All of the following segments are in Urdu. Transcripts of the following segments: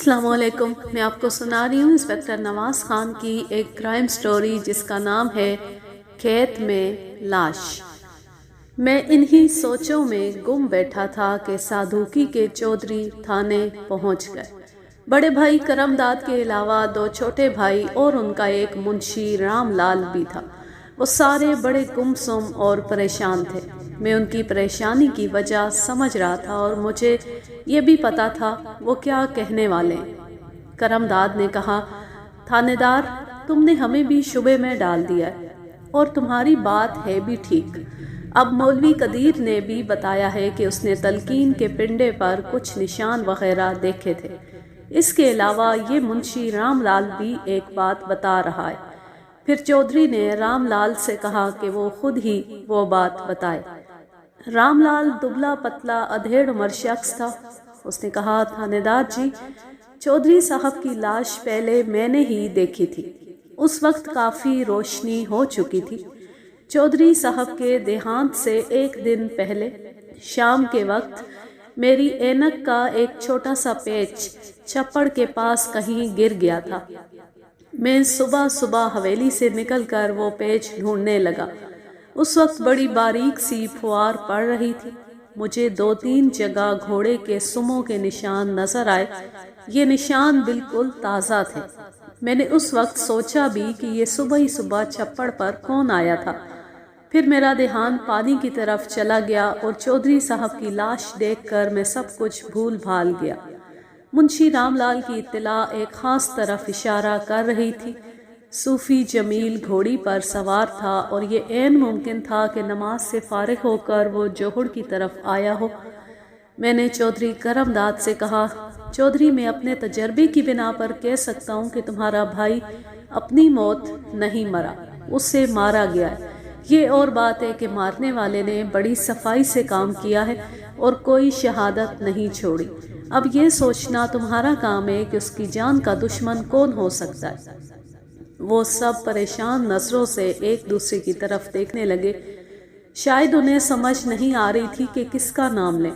السلام علیکم. میں آپ کو سنا رہی ہوں انسپیکٹر نواز خان کی ایک کرائم سٹوری جس کا نام ہے کھیت میں لاش. میں انہی سوچوں میں گم بیٹھا تھا کہ سادھوکی کے چودھری تھانے پہنچ گئے. بڑے بھائی کرم داد کے علاوہ دو چھوٹے بھائی اور ان کا ایک منشی رام لال بھی تھا. وہ سارے بڑے گم سم اور پریشان تھے. میں ان کی پریشانی کی وجہ سمجھ رہا تھا اور مجھے یہ بھی پتا تھا وہ کیا کہنے والے ہیں. کرم داد نے کہا، تھانے دار، تم نے ہمیں بھی شبے میں ڈال دیا ہے اور تمہاری بات ہے بھی ٹھیک. اب مولوی قدیر نے بھی بتایا ہے کہ اس نے تلقین کے پنڈے پر کچھ نشان وغیرہ دیکھے تھے. اس کے علاوہ یہ منشی رام لال بھی ایک بات بتا رہا ہے. پھر چودھری نے رام لال سے کہا کہ وہ خود ہی وہ بات بتائے. رام لال دبلا پتلا ادھیڑ عمر شخص تھا. اس نے کہا، تھانے دار جی، چودھری صاحب کی لاش پہلے میں نے ہی دیکھی تھی. اس وقت کافی روشنی ہو چکی تھی. چودھری صاحب کے دیہانت سے ایک دن پہلے شام کے وقت میری اینک کا ایک چھوٹا سا پیچ چھپڑ کے پاس کہیں گر گیا تھا. میں صبح صبح حویلی سے نکل کر وہ پیچ ڈھونڈنے لگا. اس وقت بڑی باریک سی پھوار پڑ رہی تھی. مجھے 2-3 جگہ گھوڑے کے سموں کے نشان نظر آئے. یہ نشان بالکل تازہ تھے. میں نے اس وقت سوچا بھی کہ یہ صبح ہی صبح چھپڑ پر کون آیا تھا. پھر میرا دھیان پانی کی طرف چلا گیا اور چودھری صاحب کی لاش دیکھ کر میں سب کچھ بھول بھال گیا. منشی رام لال کی اطلاع ایک خاص طرف اشارہ کر رہی تھی. صوفی جمیل گھوڑی پر سوار تھا اور یہ عین ممکن تھا کہ نماز سے فارغ ہو کر وہ جوہڑ کی طرف آیا ہو. میں نے چودھری کرم داد سے کہا، چودھری، میں اپنے تجربے کی بنا پر کہہ سکتا ہوں کہ تمہارا بھائی اپنی موت نہیں مرا، اس سے مارا گیا ہے. یہ اور بات ہے کہ مارنے والے نے بڑی صفائی سے کام کیا ہے اور کوئی شہادت نہیں چھوڑی. اب یہ سوچنا تمہارا کام ہے کہ اس کی جان کا دشمن کون ہو سکتا ہے. وہ سب پریشان نظروں سے ایک دوسرے کی طرف دیکھنے لگے. شاید انہیں سمجھ نہیں آ رہی تھی کہ کس کا نام لیں.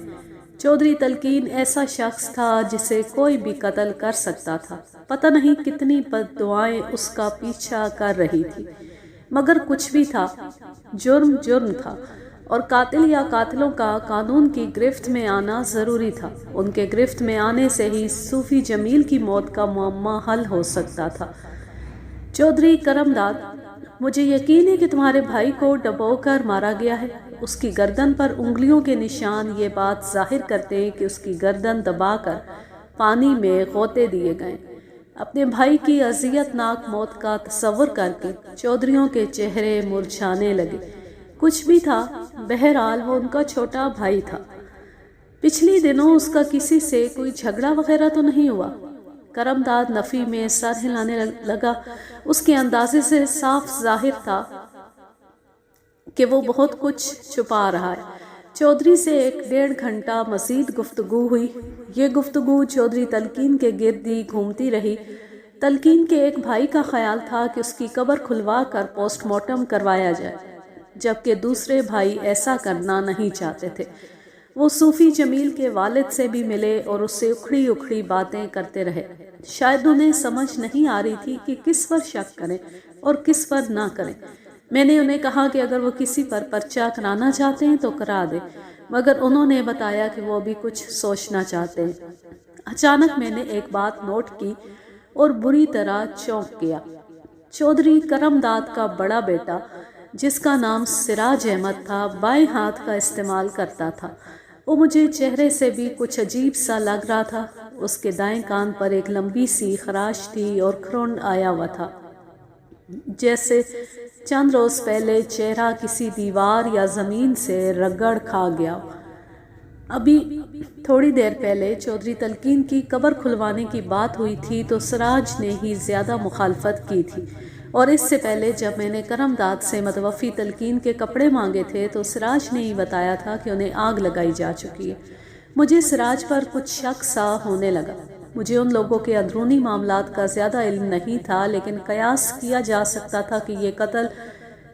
چودھری تلقین ایسا شخص تھا جسے کوئی بھی قتل کر سکتا تھا. پتہ نہیں کتنی بد دعائیں اس کا پیچھا کر رہی تھی، مگر کچھ بھی تھا، جرم جرم تھا اور قاتل یا قاتلوں کا قانون کی گرفت میں آنا ضروری تھا. ان کے گرفت میں آنے سے ہی صوفی جمیل کی موت کا معمہ حل ہو سکتا تھا. چودھری کرم داد، مجھے یقین ہے کہ تمہارے بھائی کو ڈبو کر مارا گیا ہے. اس کی گردن پر انگلیوں کے نشان یہ بات ظاہر کرتے ہیں کہ اس کی گردن دبا کر پانی میں غوطے دیے گئے. اپنے بھائی کی اذیت ناک موت کا تصور کر کے چودھریوں کے چہرے مرجھانے لگے. کچھ بھی تھا، بہرحال وہ ان کا چھوٹا بھائی تھا. پچھلی دنوں اس کا کسی سے کوئی جھگڑا وغیرہ تو نہیں ہوا؟ کرم داد نفی میں سر ہلانے لگا. اس کے اندازے سے صاف ظاہر تھا کہ وہ بہت کچھ چھپا رہا ہے. چودھری سے 1-1.5 گھنٹہ مزید گفتگو ہوئی. یہ گفتگو چودھری تلقین کے گرد ہی گھومتی رہی. تلقین کے ایک بھائی کا خیال تھا کہ اس کی قبر کھلوا کر پوسٹ مارٹم کروایا جائے، جبکہ دوسرے بھائی ایسا کرنا نہیں چاہتے تھے. وہ صوفی جمیل کے والد سے بھی ملے اور اس سے اکھڑی اکھڑی باتیں کرتے رہے. شاید انہیں سمجھ نہیں آ رہی تھی کہ کس پر شک کریں اور کس پر نہ کریں. میں نے انہیں کہا کہ اگر وہ کسی پر پرچہ کرانا چاہتے ہیں تو کرا دیں، مگر انہوں نے بتایا کہ وہ بھی کچھ سوچنا چاہتے ہیں. اچانک میں نے ایک بات نوٹ کی اور بری طرح چونک گیا. چودھری کرم داد کا بڑا بیٹا، جس کا نام سراج احمد تھا، بائیں ہاتھ کا استعمال کرتا تھا. وہ مجھے چہرے سے بھی کچھ عجیب سا لگ رہا تھا. اس کے دائیں کان پر ایک لمبی سی خراش تھی اور کھرنڈ آیا ہوا تھا، جیسے چند روز پہلے چہرہ کسی دیوار یا زمین سے رگڑ کھا گیا. ابھی تھوڑی دیر پہلے چودھری تلقین کی قبر کھلوانے کی بات ہوئی تھی تو سراج نے ہی زیادہ مخالفت کی تھی، اور اس سے پہلے جب میں نے کرم داد سے متوفی تلقین کے کپڑے مانگے تھے تو سراج نے ہی بتایا تھا کہ انہیں آگ لگائی جا چکی ہے. مجھے سراج پر کچھ شک سا ہونے لگا. مجھے ان لوگوں کے اندرونی معاملات کا زیادہ علم نہیں تھا، لیکن قیاس کیا جا سکتا تھا کہ یہ قتل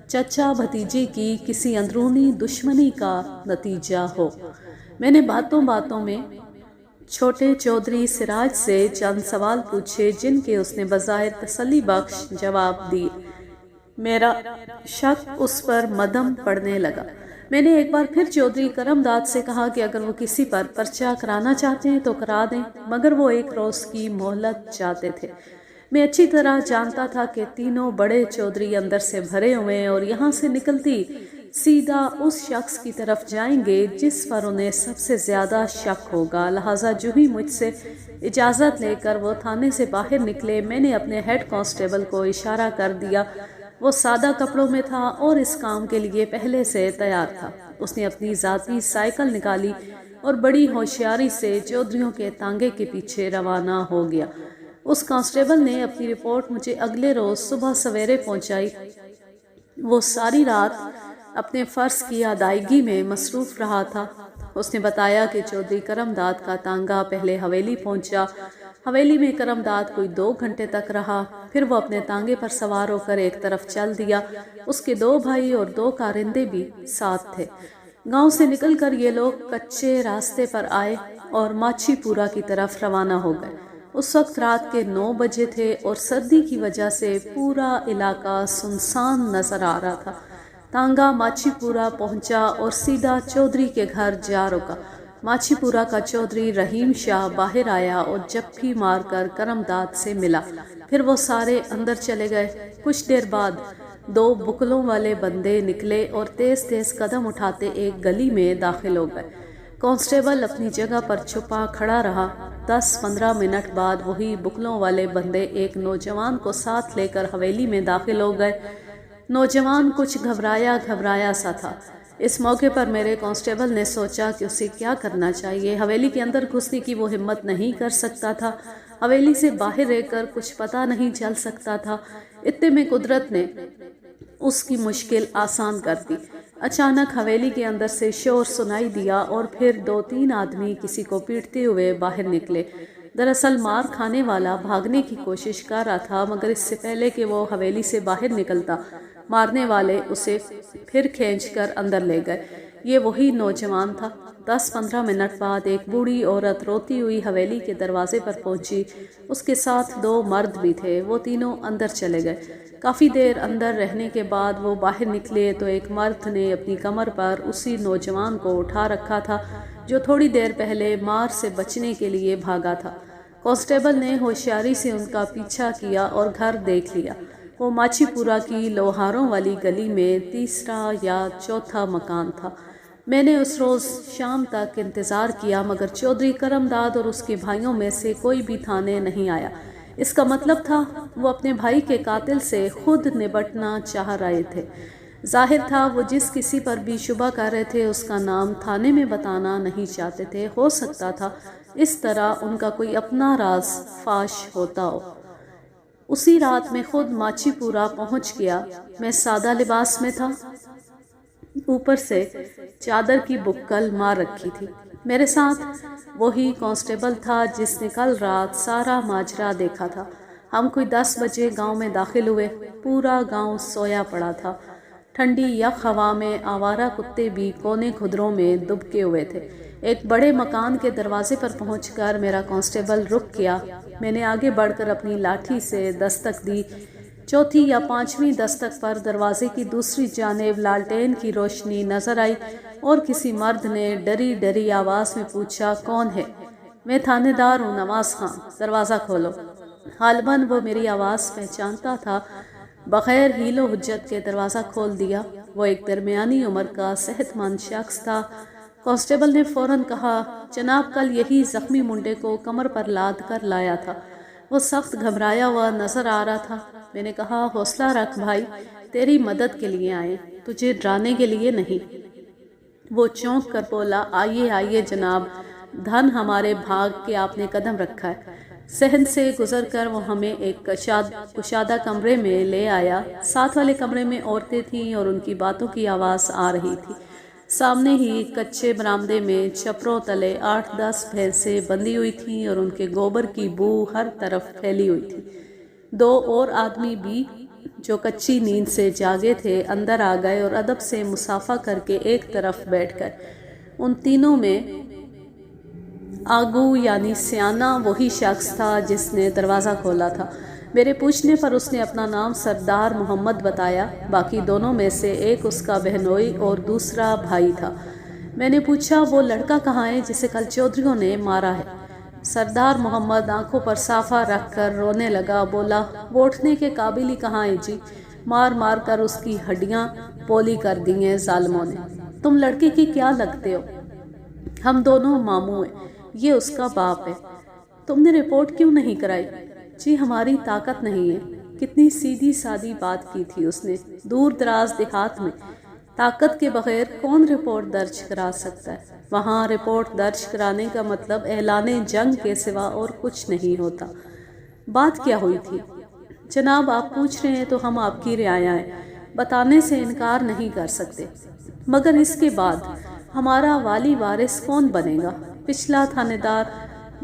چچا بھتیجے کی کسی اندرونی دشمنی کا نتیجہ ہو. میں نے باتوں باتوں میں چھوٹے چودھری سراج سے چند سوال پوچھے جن کے اس نے بظاہر تسلی بخش جواب دیے۔ میرا شک اس پر مدھم پڑنے لگا۔ میں نے ایک بار پھر چودھری کرم داد سے کہا کہ اگر وہ کسی پر پرچہ کرانا چاہتے ہیں تو کرا دیں، مگر وہ 1 روز کی مہلت چاہتے تھے۔ میں اچھی طرح جانتا تھا کہ تینوں بڑے چودھری اندر سے بھرے ہوئے اور یہاں سے نکلتی سیدھا اس شخص کی طرف جائیں گے جس پر انہیں سب سے زیادہ شک ہوگا، لہٰذا جو ہی مجھ سے اجازت لے کر وہ تھانے سے باہر نکلے، میں نے اپنے ہیڈ کانسٹیبل کو اشارہ کر دیا۔ وہ سادہ کپڑوں میں تھا اور اس کام کے لیے پہلے سے تیار تھا۔ اس نے اپنی ذاتی سائیکل نکالی اور بڑی ہوشیاری سے چودھریوں کے تانگے کے پیچھے روانہ ہو گیا۔ اس کانسٹیبل نے اپنی رپورٹ مجھے اگلے روز صبح سویرے پہنچائی۔ وہ ساری رات اپنے فرض کی ادائیگی میں مصروف رہا تھا۔ اس نے بتایا کہ چودھری کرم داد کا تانگا پہلے حویلی پہنچا۔ حویلی میں کرم داد کوئی 2 گھنٹے تک رہا، پھر وہ اپنے تانگے پر سوار ہو کر ایک طرف چل دیا۔ اس کے 2 بھائی اور 2 کارندے بھی ساتھ تھے۔ گاؤں سے نکل کر یہ لوگ کچے راستے پر آئے اور ماچھی پورا کی طرف روانہ ہو گئے۔ اس وقت رات کے 9 بجے تھے اور سردی کی وجہ سے پورا علاقہ سنسان نظر آ رہا تھا۔ تانگا ماچھی پورا پہنچا اور سیدھا چودھری کے گھر جا رکا۔ ماچھی پورا کا چودھری رحیم شاہ باہر آیا اور جپھی مار کر کرم داد سے ملا۔ پھر وہ سارے اندر چلے گئے۔ کچھ دیر بعد 2 بکلوں والے بندے نکلے اور تیز تیز قدم اٹھاتے ایک گلی میں داخل ہو گئے۔ کانسٹیبل اپنی جگہ پر چھپا کھڑا رہا۔ 10-15 منٹ بعد وہی بکلوں والے بندے ایک نوجوان کو ساتھ لے کر حویلی میں داخل ہو گئے۔ نوجوان کچھ گھبرایا سا تھا۔ اس موقع پر میرے کانسٹیبل نے سوچا کہ اسے کیا کرنا چاہیے۔ حویلی کے اندر گھسنے کی وہ ہمت نہیں کر سکتا تھا، حویلی سے باہر رہ کر کچھ پتہ نہیں چل سکتا تھا۔ اتنے میں قدرت نے اس کی مشکل آسان کر دی۔ اچانک حویلی کے اندر سے شور سنائی دیا اور پھر 2-3 آدمی کسی کو پیٹتے ہوئے باہر نکلے۔ دراصل مار کھانے والا بھاگنے کی کوشش کر رہا تھا، مگر اس سے پہلے کہ وہ حویلی سے باہر نکلتا، مارنے والے اسے پھر کھینچ کر اندر لے گئے۔ یہ وہی نوجوان تھا۔ 10-15 منٹ بعد ایک بوڑھی عورت روتی ہوئی حویلی کے دروازے پر پہنچی۔ اس کے ساتھ 2 مرد بھی تھے۔ وہ تینوں اندر چلے گئے۔ کافی دیر اندر رہنے کے بعد وہ باہر نکلے تو ایک مرد نے اپنی کمر پر اسی نوجوان کو اٹھا رکھا تھا جو تھوڑی دیر پہلے مار سے بچنے کے لیے بھاگا تھا۔ کانسٹیبل نے ہوشیاری سے ان کا پیچھا کیا اور گھر دیکھ لیا۔ وہ ماچھی پورا کی لوہاروں والی گلی میں 3 یا 4 مکان تھا۔ میں نے اس روز شام تک انتظار کیا، مگر چودھری کرم داد اور اس کے بھائیوں میں سے کوئی بھی تھانے نہیں آیا۔ اس کا مطلب تھا وہ اپنے بھائی کے قاتل سے خود نبٹنا چاہ رہے تھے۔ ظاہر تھا وہ جس کسی پر بھی شبہ کر رہے تھے اس کا نام تھانے میں بتانا نہیں چاہتے تھے۔ ہو سکتا تھا اس طرح ان کا کوئی اپنا راز فاش ہوتا ہو۔ اسی رات میں خود ماچھی پورا پہنچ گیا۔ میں سادہ لباس میں تھا، اوپر سے چادر کی بکل مار رکھی تھی۔ میرے ساتھ وہی کانسٹیبل تھا جس نے کل رات سارا ماجرا دیکھا تھا۔ ہم کوئی 10 بجے گاؤں میں داخل ہوئے۔ پورا گاؤں سویا پڑا تھا۔ ٹھنڈی یک ہوا میں آوارہ کتے بھی کونے کھدروں میں دبکے ہوئے تھے۔ ایک بڑے مکان کے دروازے پر پہنچ کر میرا کانسٹیبل رک گیا۔ میں نے آگے بڑھ کر اپنی لاٹھی سے دستک دی۔ 4 یا 5ویں دستک پر دروازے کی دوسری جانب لالٹین کی روشنی نظر آئی اور کسی مرد نے ڈری آواز میں پوچھا، کون ہے؟ میں تھانے دار ہوں، نواز خان، دروازہ کھولو۔ غالباً وہ میری آواز پہچانتا تھا۔ بغیر حیل و حجت کے دروازہ کھول دیا۔ وہ ایک درمیانی عمر کا صحت مند شخص تھا۔ کانسٹیبل نے فوراً کہا، جناب کل یہی زخمی منڈے کو کمر پر لاد کر لایا تھا۔ وہ سخت گھبرایا ہوا نظر آ رہا تھا۔ میں نے کہا، حوصلہ رکھ بھائی، تیری مدد کے لیے آئے، تجھے ڈرانے کے لیے نہیں۔ وہ چونک کر بولا، آئیے جناب، دھن ہمارے بھاگ کے آپ نے قدم رکھا ہے۔ صحن سے گزر کر وہ ہمیں ایک کشادہ کمرے میں لے آیا۔ ساتھ والے کمرے میں عورتیں تھیں اور ان کی باتوں کی آواز آ رہی تھی۔ سامنے ہی کچے برآمدے میں چھپروں تلے 8-10 بھینسیں بندھی ہوئی تھیں اور ان کے گوبر کی بو ہر طرف پھیلی ہوئی تھی۔ 2 اور آدمی بھی جو کچی نیند سے جاگے تھے اندر آ گئے اور ادب سے مصافحہ کر کے ایک طرف بیٹھ کر ان تینوں میں آگو یعنی سیانا وہی شخص تھا جس نے دروازہ کھولا تھا۔ میرے پوچھنے پر اس نے اپنا نام سردار محمد بتایا، باقی دونوں میں سے ایک اس کا بہنوئی اور دوسرا بھائی تھا۔ میں نے پوچھا وہ لڑکا کہاں ہے جسے کل چودھریوں نے مارا ہے؟ سردار محمد آنکھوں پر صافہ رکھ کر رونے لگا، بولا وہ اٹھنے کے قابل ہی کہاں ہے جی، مار مار کر اس کی ہڈیاں پولی کر دی ہیں ظالموں نے۔ تم لڑکے کی کیا لگتے ہو؟ ہم دونوں ماموں ہیں، یہ اس کا باپ ہے۔ تم نے رپورٹ کیوں نہیں کرائی؟ جی ہماری طاقت نہیں ہے۔ کتنی سیدھی سادی بات کی تھی اس نے۔ دور دراز دیہات میں طاقت کے بغیر کون رپورٹ درج کرا سکتا ہے؟ وہاں رپورٹ درج کرانے کا مطلب اعلان جنگ کے سوا اور کچھ نہیں ہوتا۔ بات کیا ہوئی تھی؟ جناب آپ پوچھ رہے ہیں تو ہم آپ کی رعایا ہیں، بتانے سے انکار نہیں کر سکتے، مگر اس کے بعد ہمارا والی وارث کون بنے گا؟ پچھلا تھانے دار۔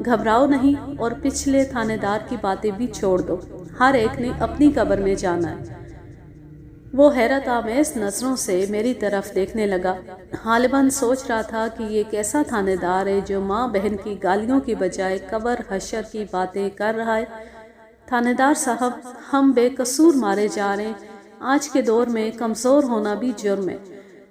گھبراؤ نہیں، اور پچھلے تھانے دار کی باتیں بھی چھوڑ دو، ہر ایک نے اپنی قبر میں جانا ہے۔ وہ حیرت آمیز نظروں سے میری طرف دیکھنے لگا، غالباً سوچ رہا تھا کہ یہ کیسا تھانے دار ہے جو ماں بہن کی گالیوں کی بجائے قبر حشر کی باتیں کر رہا ہے۔ تھانے دار صاحب، ہم بے قصور مارے جا رہے ہیں۔ آج کے دور میں کمزور ہونا بھی جرم ہے۔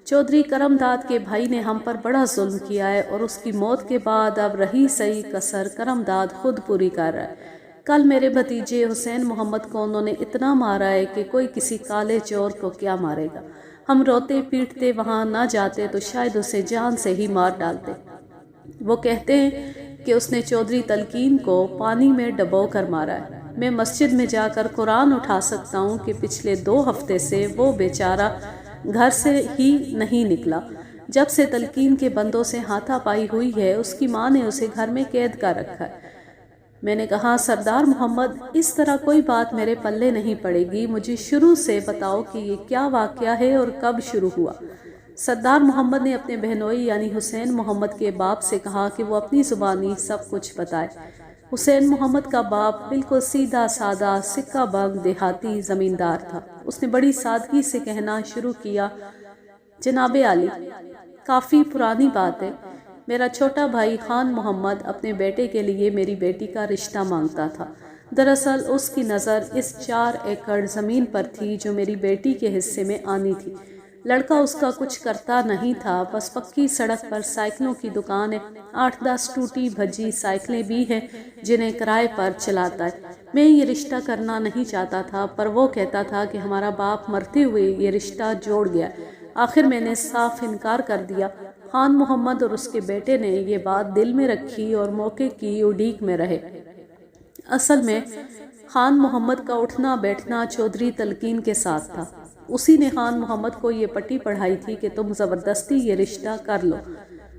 چودھری کرم داد کے بھائی نے ہم پر بڑا ظلم کیا ہے، اور اس کی موت کے بعد اب رہی سہی کسر کرم داد خود پوری کر رہا ہے۔ کل میرے بھتیجے حسین محمد کو انہوں نے اتنا مارا ہے کہ کوئی کسی کالے چور کو کیا مارے گا۔ ہم روتے پیٹتے وہاں نہ جاتے تو شاید اسے جان سے ہی مار ڈالتے۔ وہ کہتے ہیں کہ اس نے چودھری تلقین کو پانی میں ڈبو کر مارا ہے۔ میں مسجد میں جا کر قرآن اٹھا سکتا ہوں کہ پچھلے 2 ہفتے سے وہ بیچارہ گھر سے ہی نہیں نکلا۔ جب سے تلقین کے بندوں سے ہاتھا پائی ہوئی ہے، اس کی ماں نے اسے گھر میں قید کر رکھا ہے۔ میں نے کہا سردار محمد، اس طرح کوئی بات میرے پلے نہیں پڑے گی، مجھے شروع سے بتاؤ کہ یہ کیا واقعہ ہے اور کب شروع ہوا۔ سردار محمد نے اپنے بہنوئی یعنی حسین محمد کے باپ سے کہا کہ وہ اپنی زبانی سب کچھ بتائے۔ حسین محمد کا باپ بالکل سیدھا سادہ سکہ بنگ دیہاتی زمیندار تھا۔ اس نے بڑی سادگی سے کہنا شروع کیا، جناب عالی، کافی پرانی بات ہے، میرا چھوٹا بھائی خان محمد اپنے بیٹے کے لیے میری بیٹی کا رشتہ مانگتا تھا۔ دراصل اس کی نظر اس 4 ایکڑ زمین پر تھی جو میری بیٹی کے حصے میں آنی تھی۔ لڑکا اس کا کچھ کرتا نہیں تھا، بس پکی سڑک پر سائیکلوں کی دکان ہے، 8-10 ٹوٹی بھجی سائیکلیں بھی ہیں جنہیں کرائے پر چلاتا ہے۔ میں یہ رشتہ کرنا نہیں چاہتا تھا، پر وہ کہتا تھا کہ ہمارا باپ مرتے ہوئے یہ رشتہ جوڑ گیا۔ آخر میں نے صاف انکار کر دیا۔ خان محمد اور اس کے بیٹے نے یہ بات دل میں رکھی اور موقع کی اڈیک میں رہے۔ اصل میں خان محمد کا اٹھنا بیٹھنا چودھری تلقین کے ساتھ تھا۔ اسی نے خان محمد کو یہ پٹی پڑھائی تھی کہ تم زبردستی یہ رشتہ کر لو۔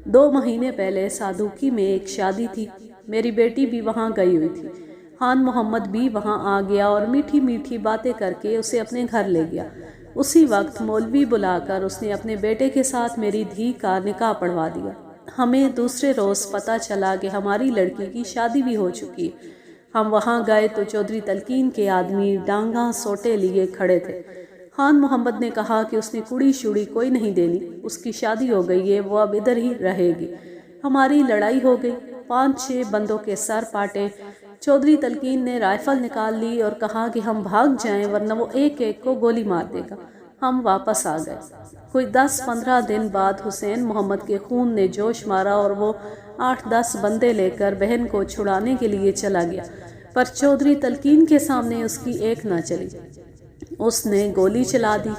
2 مہینے پہلے سادوکی میں ایک شادی تھی، میری بیٹی بھی وہاں گئی ہوئی تھی۔ خان محمد بھی وہاں آ گیا اور میٹھی میٹھی باتیں کر کے اسے اپنے گھر لے گیا۔ اسی وقت مولوی بلا کر اس نے اپنے بیٹے کے ساتھ میری دھی کا نکاح پڑھوا دیا۔ ہمیں دوسرے روز پتہ چلا کہ ہماری لڑکی کی شادی بھی ہو چکی ہے۔ ہم وہاں گئے تو چودھری تلقین کے آدمی ڈانگاں سوٹے لیے کھڑے تھے۔ خان محمد نے کہا کہ اس نے کڑی شوڑی کوئی نہیں دینی، اس کی شادی ہو گئی ہے، وہ اب ادھر ہی رہے گی۔ ہماری لڑائی ہو گئی، 5-6 بندوں کے سر پاٹے۔ چودھری تلقین نے رائفل نکال لی اور کہا کہ ہم بھاگ جائیں ورنہ وہ ایک ایک کو گولی مار دے گا۔ ہم واپس آ گئے۔ کوئی 10-15 دن بعد حسین محمد کے خون نے جوش مارا اور وہ 8-10 بندے لے کر بہن کو چھڑانے کے لیے چلا گیا، پر چودھری تلقین کے سامنے اس کی ایک نہ چلی۔ اس نے گولی چلا دی،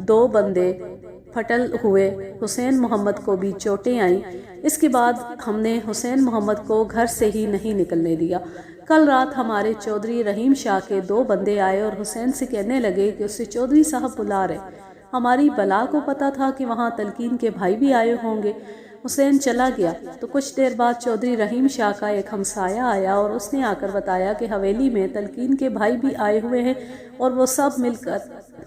2 بندے پھٹل ہوئے، حسین محمد کو بھی چوٹیں آئیں۔ اس کے بعد ہم نے حسین محمد کو گھر سے ہی نہیں نکلنے دیا۔ کل رات ہمارے چودھری رحیم شاہ کے 2 بندے آئے اور حسین سے کہنے لگے کہ اسے چودھری صاحب بلا رہے۔ ہماری بلا کو پتا تھا کہ وہاں تلقین کے بھائی بھی آئے ہوں گے۔ حسین چلا گیا تو کچھ دیر بعد چودھری رحیم شاہ کا ایک ہمسایہ آیا اور اس نے آ کر بتایا کہ حویلی میں تلقین کے بھائی بھی آئے ہوئے ہیں اور وہ سب مل کر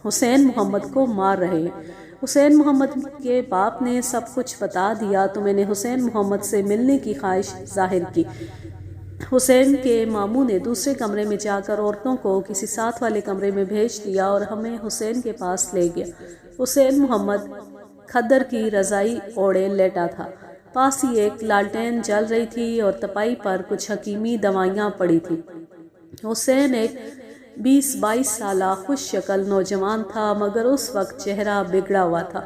حسین محمد کو مار رہے ہیں۔ حسین محمد کے باپ نے سب کچھ بتا دیا تو میں نے حسین محمد سے ملنے کی خواہش ظاہر کی۔ حسین کے ماموں نے دوسرے کمرے میں جا کر عورتوں کو کسی ساتھ والے کمرے میں بھیج دیا اور ہمیں حسین کے پاس لے گیا۔ حسین محمد کھدر کی رضائی اوڑھے لیٹا تھا۔ پاس ہی ایک لالٹین جل رہی تھی اور تپائی پر کچھ حکیمی دوائیاں پڑی تھی۔ حسین ایک 20-22 سالہ خوش شکل نوجوان تھا، مگر اس وقت چہرہ بگڑا ہوا تھا۔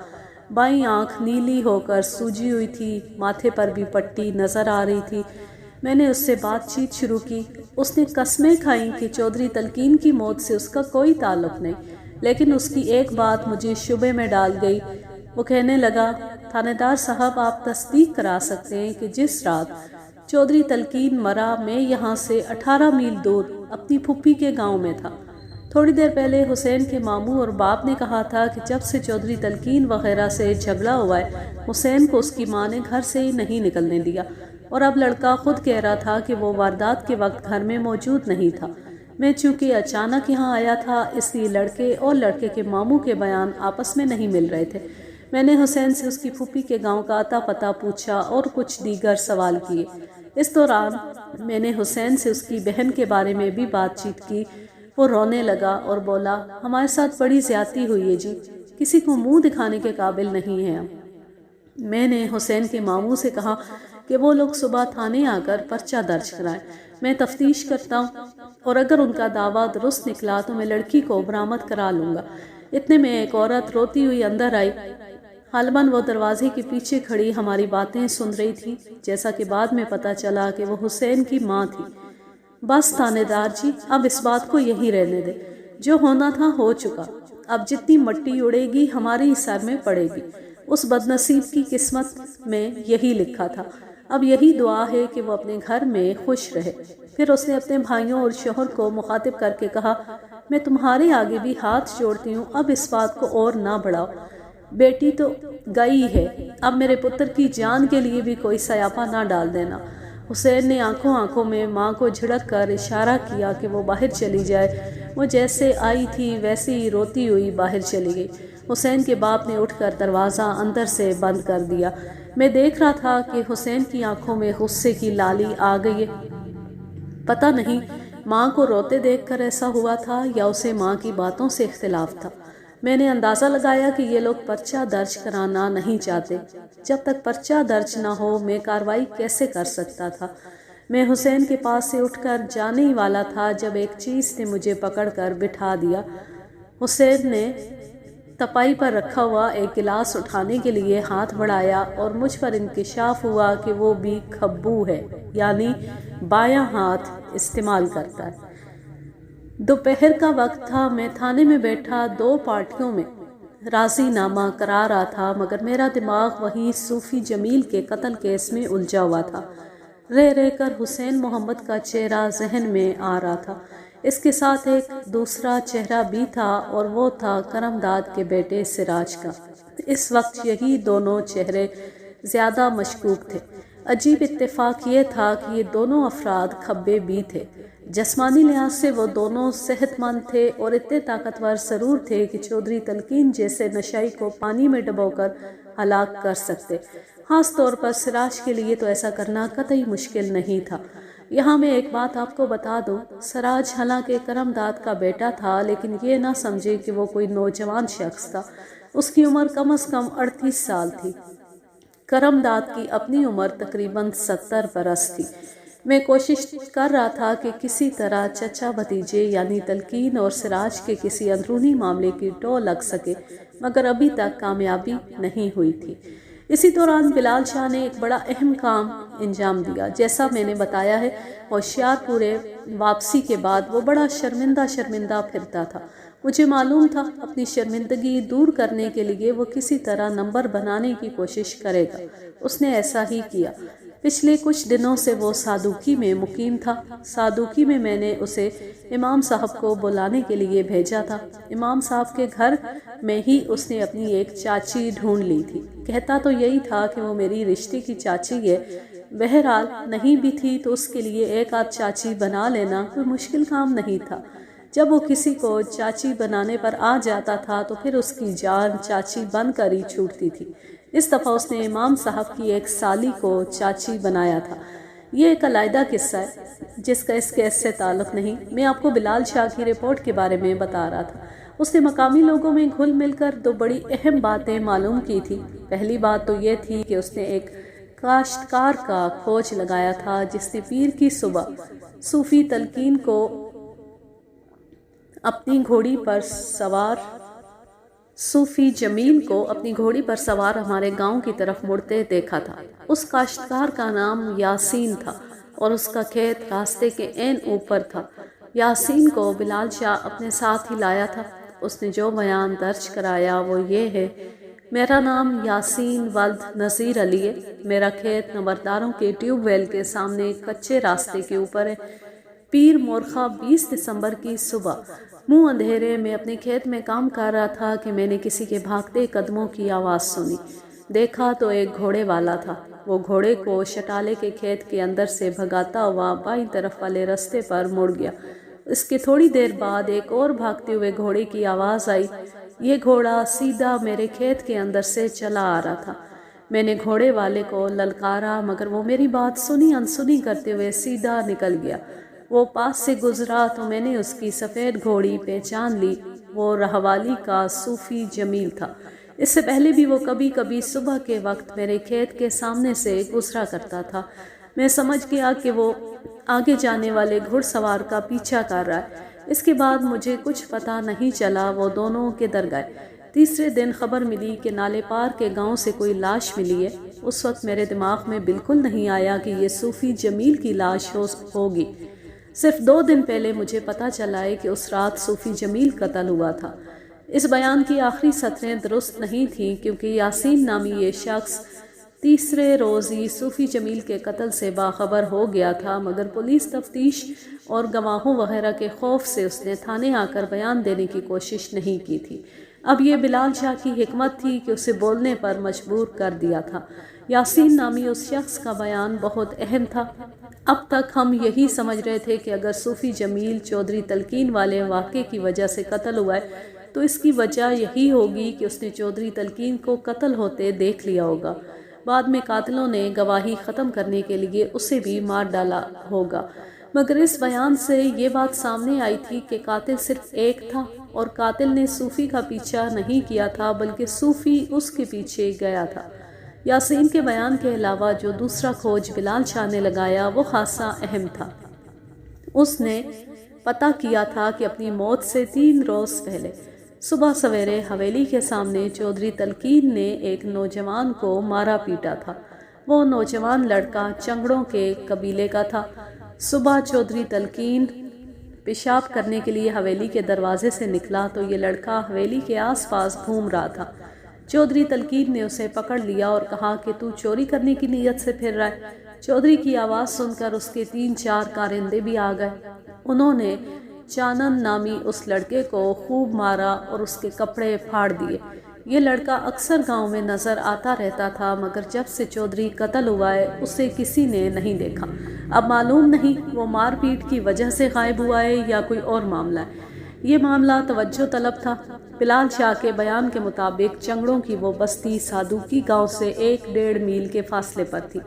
بائیں آنکھ نیلی ہو کر سوجی ہوئی تھی، ماتھے پر بھی پٹی نظر آ رہی تھی۔ میں نے اس سے بات چیت شروع کی۔ اس نے قسمیں کھائیں کہ چودھری تلقین کی موت سے اس کا کوئی تعلق نہیں، لیکن اس کی ایک بات مجھے شبے میں ڈال گئی۔ وہ کہنے لگا، تھانے دار صاحب، آپ تصدیق کرا سکتے ہیں کہ جس رات چودھری تلقین مرا، میں یہاں سے 18 میل دور اپنی پھوپھی کے گاؤں میں تھا۔ تھوڑی دیر پہلے حسین کے ماموں اور باپ نے کہا تھا کہ جب سے چودھری تلقین وغیرہ سے جھگڑا ہوا ہے، حسین کو اس کی ماں نے گھر سے ہی نہیں نکلنے دیا، اور اب لڑکا خود کہہ رہا تھا کہ وہ واردات کے وقت گھر میں موجود نہیں تھا۔ میں چونکہ اچانک یہاں آیا تھا، اس لیے لڑکے اور لڑکے کے ماموں کے بیان آپس میں نہیں مل رہے تھے۔ میں نے حسین سے اس کی پھوپھی کے گاؤں کا اتا پتہ پوچھا اور کچھ دیگر سوال کیے۔ اس دوران میں نے حسین سے اس کی بہن کے بارے میں بھی بات چیت کی۔ وہ رونے لگا اور بولا، ہمارے ساتھ بڑی زیادتی ہوئی ہے جی، کسی کو منہ دکھانے کے قابل نہیں ہیں ہم۔ میں نے حسین کے ماموں سے کہا کہ وہ لوگ صبح تھانے آ کر پرچہ درج کرائیں، میں تفتیش کرتا ہوں، اور اگر ان کا دعویٰ درست نکلا تو میں لڑکی کو برآمد کرا لوں گا۔ اتنے میں ایک عورت روتی ہوئی اندر آئی۔ غالباً وہ دروازے کے پیچھے کھڑی ہماری باتیں سن رہی تھی، جیسا کہ بعد میں پتہ چلا کہ وہ حسین کی ماں تھی۔ بس تھانے دار جی، اب اس بات کو یہی رہنے دے، جو ہونا تھا ہو چکا، اب جتنی مٹی اڑے گی ہماری ہی سر میں پڑے گی۔ اس بدنصیب کی قسمت میں یہی لکھا تھا، اب یہی دعا ہے کہ وہ اپنے گھر میں خوش رہے۔ پھر اس نے اپنے بھائیوں اور شوہر کو مخاطب کر کے کہا، میں تمہارے آگے بھی ہاتھ جوڑتی ہوں، اب اس بات کو اور نہ بڑھاؤ، بیٹی تو گئی ہے، اب میرے پتر کی جان کے لیے بھی کوئی سیاپا نہ ڈال دینا۔ حسین نے آنکھوں میں ماں کو جھڑک کر اشارہ کیا کہ وہ باہر چلی جائے۔ وہ جیسے آئی تھی ویسے ہی روتی ہوئی باہر چلی گئی۔ حسین کے باپ نے اٹھ کر دروازہ اندر سے بند کر دیا۔ میں دیکھ رہا تھا کہ حسین کی آنکھوں میں غصے کی لالی آ گئی ہے۔ پتہ نہیں ماں کو روتے دیکھ کر ایسا ہوا تھا یا اسے ماں کی باتوں سے اختلاف تھا۔ میں نے اندازہ لگایا کہ یہ لوگ پرچہ درج کرانا نہیں چاہتے۔ جب تک پرچہ درج نہ ہو میں کارروائی کیسے کر سکتا تھا؟ میں حسین کے پاس سے اٹھ کر جانے ہی والا تھا جب ایک چیز نے مجھے پکڑ کر بٹھا دیا۔ حسین نے تپائی پر رکھا ہوا ایک گلاس اٹھانے کے لیے ہاتھ بڑھایا اور مجھ پر انکشاف ہوا کہ وہ بھی کھبو ہے، یعنی بایاں ہاتھ استعمال کرتا ہے۔ دوپہر کا وقت تھا، میں تھانے میں بیٹھا 2 پارٹیوں میں راضی نامہ کرا رہا تھا، مگر میرا دماغ وہیں صوفی جمیل کے قتل کیس میں الجھا ہوا تھا۔ رہ کر حسین محمد کا چہرہ ذہن میں آ رہا تھا۔ اس کے ساتھ ایک دوسرا چہرہ بھی تھا اور وہ تھا کرم داد کے بیٹے سراج کا۔ اس وقت یہی دونوں چہرے زیادہ مشکوک تھے۔ عجیب اتفاق یہ تھا کہ یہ دونوں افراد کھبے بھی تھے۔ جسمانی لحاظ سے وہ دونوں صحت مند تھے اور اتنے طاقتور ضرور تھے کہ چودھری تلقین جیسے نشائی کو پانی میں ڈبو کر ہلاک کر سکتے۔ خاص طور پر سراج کے لیے تو ایسا کرنا قطعی مشکل نہیں تھا۔ یہاں میں ایک بات آپ کو بتا دوں، سراج حالانکہ کرم داد کا بیٹا تھا، لیکن یہ نہ سمجھے کہ وہ کوئی نوجوان شخص تھا۔ اس کی عمر کم از کم 38 سال تھی۔ کرم داد کی اپنی عمر تقریباً 70 برس تھی۔ میں کوشش کر رہا تھا کہ کسی طرح چچا بھتیجے یعنی تلقین اور سراج کے کسی اندرونی معاملے کی ٹو لگ سکے، مگر ابھی تک کامیابی نہیں ہوئی تھی۔ اسی دوران بلال شاہ نے ایک بڑا اہم کام انجام دیا۔ جیسا میں نے بتایا ہے، ہوشیار پورے واپسی کے بعد وہ بڑا شرمندہ پھرتا تھا۔ مجھے معلوم تھا اپنی شرمندگی دور کرنے کے لیے وہ کسی طرح نمبر بنانے کی کوشش کرے گا۔ اس نے ایسا ہی کیا۔ پچھلے کچھ دنوں سے وہ سادوکی میں مقیم تھا۔ سادوکی میں میں نے اسے امام صاحب کو بلانے کے لیے بھیجا تھا۔ امام صاحب کے گھر میں ہی اس نے اپنی ایک چاچی ڈھونڈ لی تھی۔ کہتا تو یہی تھا کہ وہ میری رشتے کی چاچی ہے، بہرحال نہیں بھی تھی تو اس کے لیے ایک آدھ چاچی بنا لینا کوئی مشکل کام نہیں تھا۔ جب وہ کسی کو چاچی بنانے پر آ جاتا تھا تو پھر اس کی جان چاچی بن کر ہی چھوٹتی تھی۔ اس دفعہ اس نے امام صاحب کی ایک سالی کو چاچی بنایا تھا۔ یہ ایک علیحدہ قصہ ہے جس کا اس کیس سے تعلق نہیں۔ میں آپ کو بلال شاہ کی رپورٹ کے بارے میں بتا رہا تھا۔ اس نے مقامی لوگوں میں گھل مل کر 2 بڑی اہم باتیں معلوم کی تھی۔ پہلی بات تو یہ تھی کہ اس نے ایک کاشتکار کا کھوج لگایا تھا جس نے پیر کی صبح صوفی تلقین کو اپنی گھوڑی پر سوار صوفی جمیل کو اپنی گھوڑی پر سوار ہمارے گاؤں کی طرف مڑتے دیکھا تھا۔ اس کاشتکار کا نام یاسین تھا اور اس کا کھیت راستے کے عین اوپر تھا۔ یاسین کو بلال شاہ اپنے ساتھ ہی لایا تھا۔ اس نے جو بیان درج کرایا وہ یہ ہے: میرا نام یاسین ولد نذیر علی ہے۔ میرا کھیت نمبرداروں کے ٹیوب ویل کے سامنے کچے راستے کے اوپر ہے۔ پیر مورخہ 20 دسمبر کی صبح منہ اندھیرے میں اپنے کھیت میں کام کر رہا تھا کہ میں نے کسی کے بھاگتے قدموں کی آواز سنی۔ دیکھا تو ایک گھوڑے والا تھا۔ وہ گھوڑے کو شٹالے کے کھیت کے اندر سے بھگاتا ہوا بائیں طرف والے رستے پر مڑ گیا۔ اس کے تھوڑی دیر بعد ایک اور بھاگتے ہوئے گھوڑے کی آواز آئی۔ یہ گھوڑا سیدھا میرے کھیت کے اندر سے چلا آ رہا تھا۔ میں نے گھوڑے والے کو للکارا مگر وہ میری بات سنی انسنی کرتے ہوئے سیدھا نکل گیا۔ وہ پاس سے گزرا تو میں نے اس کی سفید گھوڑی پہچان لی۔ وہ رہوالی کا صوفی جمیل تھا۔ اس سے پہلے بھی وہ کبھی کبھی صبح کے وقت میرے کھیت کے سامنے سے گزرا کرتا تھا۔ میں سمجھ گیا کہ وہ آگے جانے والے گھڑ سوار کا پیچھا کر رہا ہے۔ اس کے بعد مجھے کچھ پتہ نہیں چلا وہ دونوں کدھر گئے۔ تیسرے دن خبر ملی کہ نالے پار کے گاؤں سے کوئی لاش ملی ہے۔ اس وقت میرے دماغ میں بالکل نہیں آیا کہ یہ صوفی جمیل کی لاش ہوگی۔ صرف 2 دن پہلے مجھے پتہ چلا ہے کہ اس رات صوفی جمیل قتل ہوا تھا۔ اس بیان کی آخری سطریں درست نہیں تھیں کیونکہ یاسین نامی یہ شخص تیسرے روز ہی صوفی جمیل کے قتل سے باخبر ہو گیا تھا، مگر پولیس تفتیش اور گواہوں وغیرہ کے خوف سے اس نے تھانے آ کر بیان دینے کی کوشش نہیں کی تھی۔ اب یہ بلال شاہ کی حکمت تھی کہ اسے بولنے پر مجبور کر دیا تھا۔ یاسین نامی اس شخص کا بیان بہت اہم تھا۔ اب تک ہم یہی سمجھ رہے تھے کہ اگر صوفی جمیل چودھری تلقین والے واقعے کی وجہ سے قتل ہوا ہے تو اس کی وجہ یہی ہوگی کہ اس نے چودھری تلقین کو قتل ہوتے دیکھ لیا ہوگا۔ بعد میں قاتلوں نے گواہی ختم کرنے کے لیے اسے بھی مار ڈالا ہوگا، مگر اس بیان سے یہ بات سامنے آئی تھی کہ قاتل صرف ایک تھا اور قاتل نے صوفی کا پیچھا نہیں کیا تھا بلکہ صوفی اس کے پیچھے گیا تھا۔ یاسین کے بیان کے علاوہ جو دوسرا کھوج بلال شاہ نے لگایا وہ خاصا اہم تھا۔ اس نے پتہ کیا تھا کہ اپنی موت سے 3 روز پہلے صبح سویرے حویلی کے سامنے چودھری تلقین نے ایک نوجوان کو مارا پیٹا تھا۔ وہ نوجوان لڑکا چنگڑوں کے قبیلے کا تھا۔ صبح چودھری تلقین پیشاب کرنے کے لیے حویلی کے دروازے سے نکلا تو یہ لڑکا حویلی کے آس پاس گھوم رہا تھا۔ چودھری تلقین نے اسے پکڑ لیا اور کہا کہ تو چوری کرنے کی نیت سے پھر رہا ہے۔ چودھری کی آواز سن کر اس کے 3-4 کارندے بھی آ گئے۔ انہوں نے چانن نامی اس لڑکے کو خوب مارا اور اس کے کپڑے پھاڑ دیے۔ یہ لڑکا اکثر گاؤں میں نظر آتا رہتا تھا مگر جب سے چودھری قتل ہوا ہے اسے کسی نے نہیں دیکھا۔ اب معلوم نہیں وہ مار پیٹ کی وجہ سے غائب ہوا ہے یا کوئی اور معاملہ ہے۔ یہ معاملہ توجہ طلب تھا۔ بلال شاہ کے بیان کے مطابق چنگڑوں کی وہ بستی سادوکی گاؤں سے 1-1.5 میل کے فاصلے پر تھی۔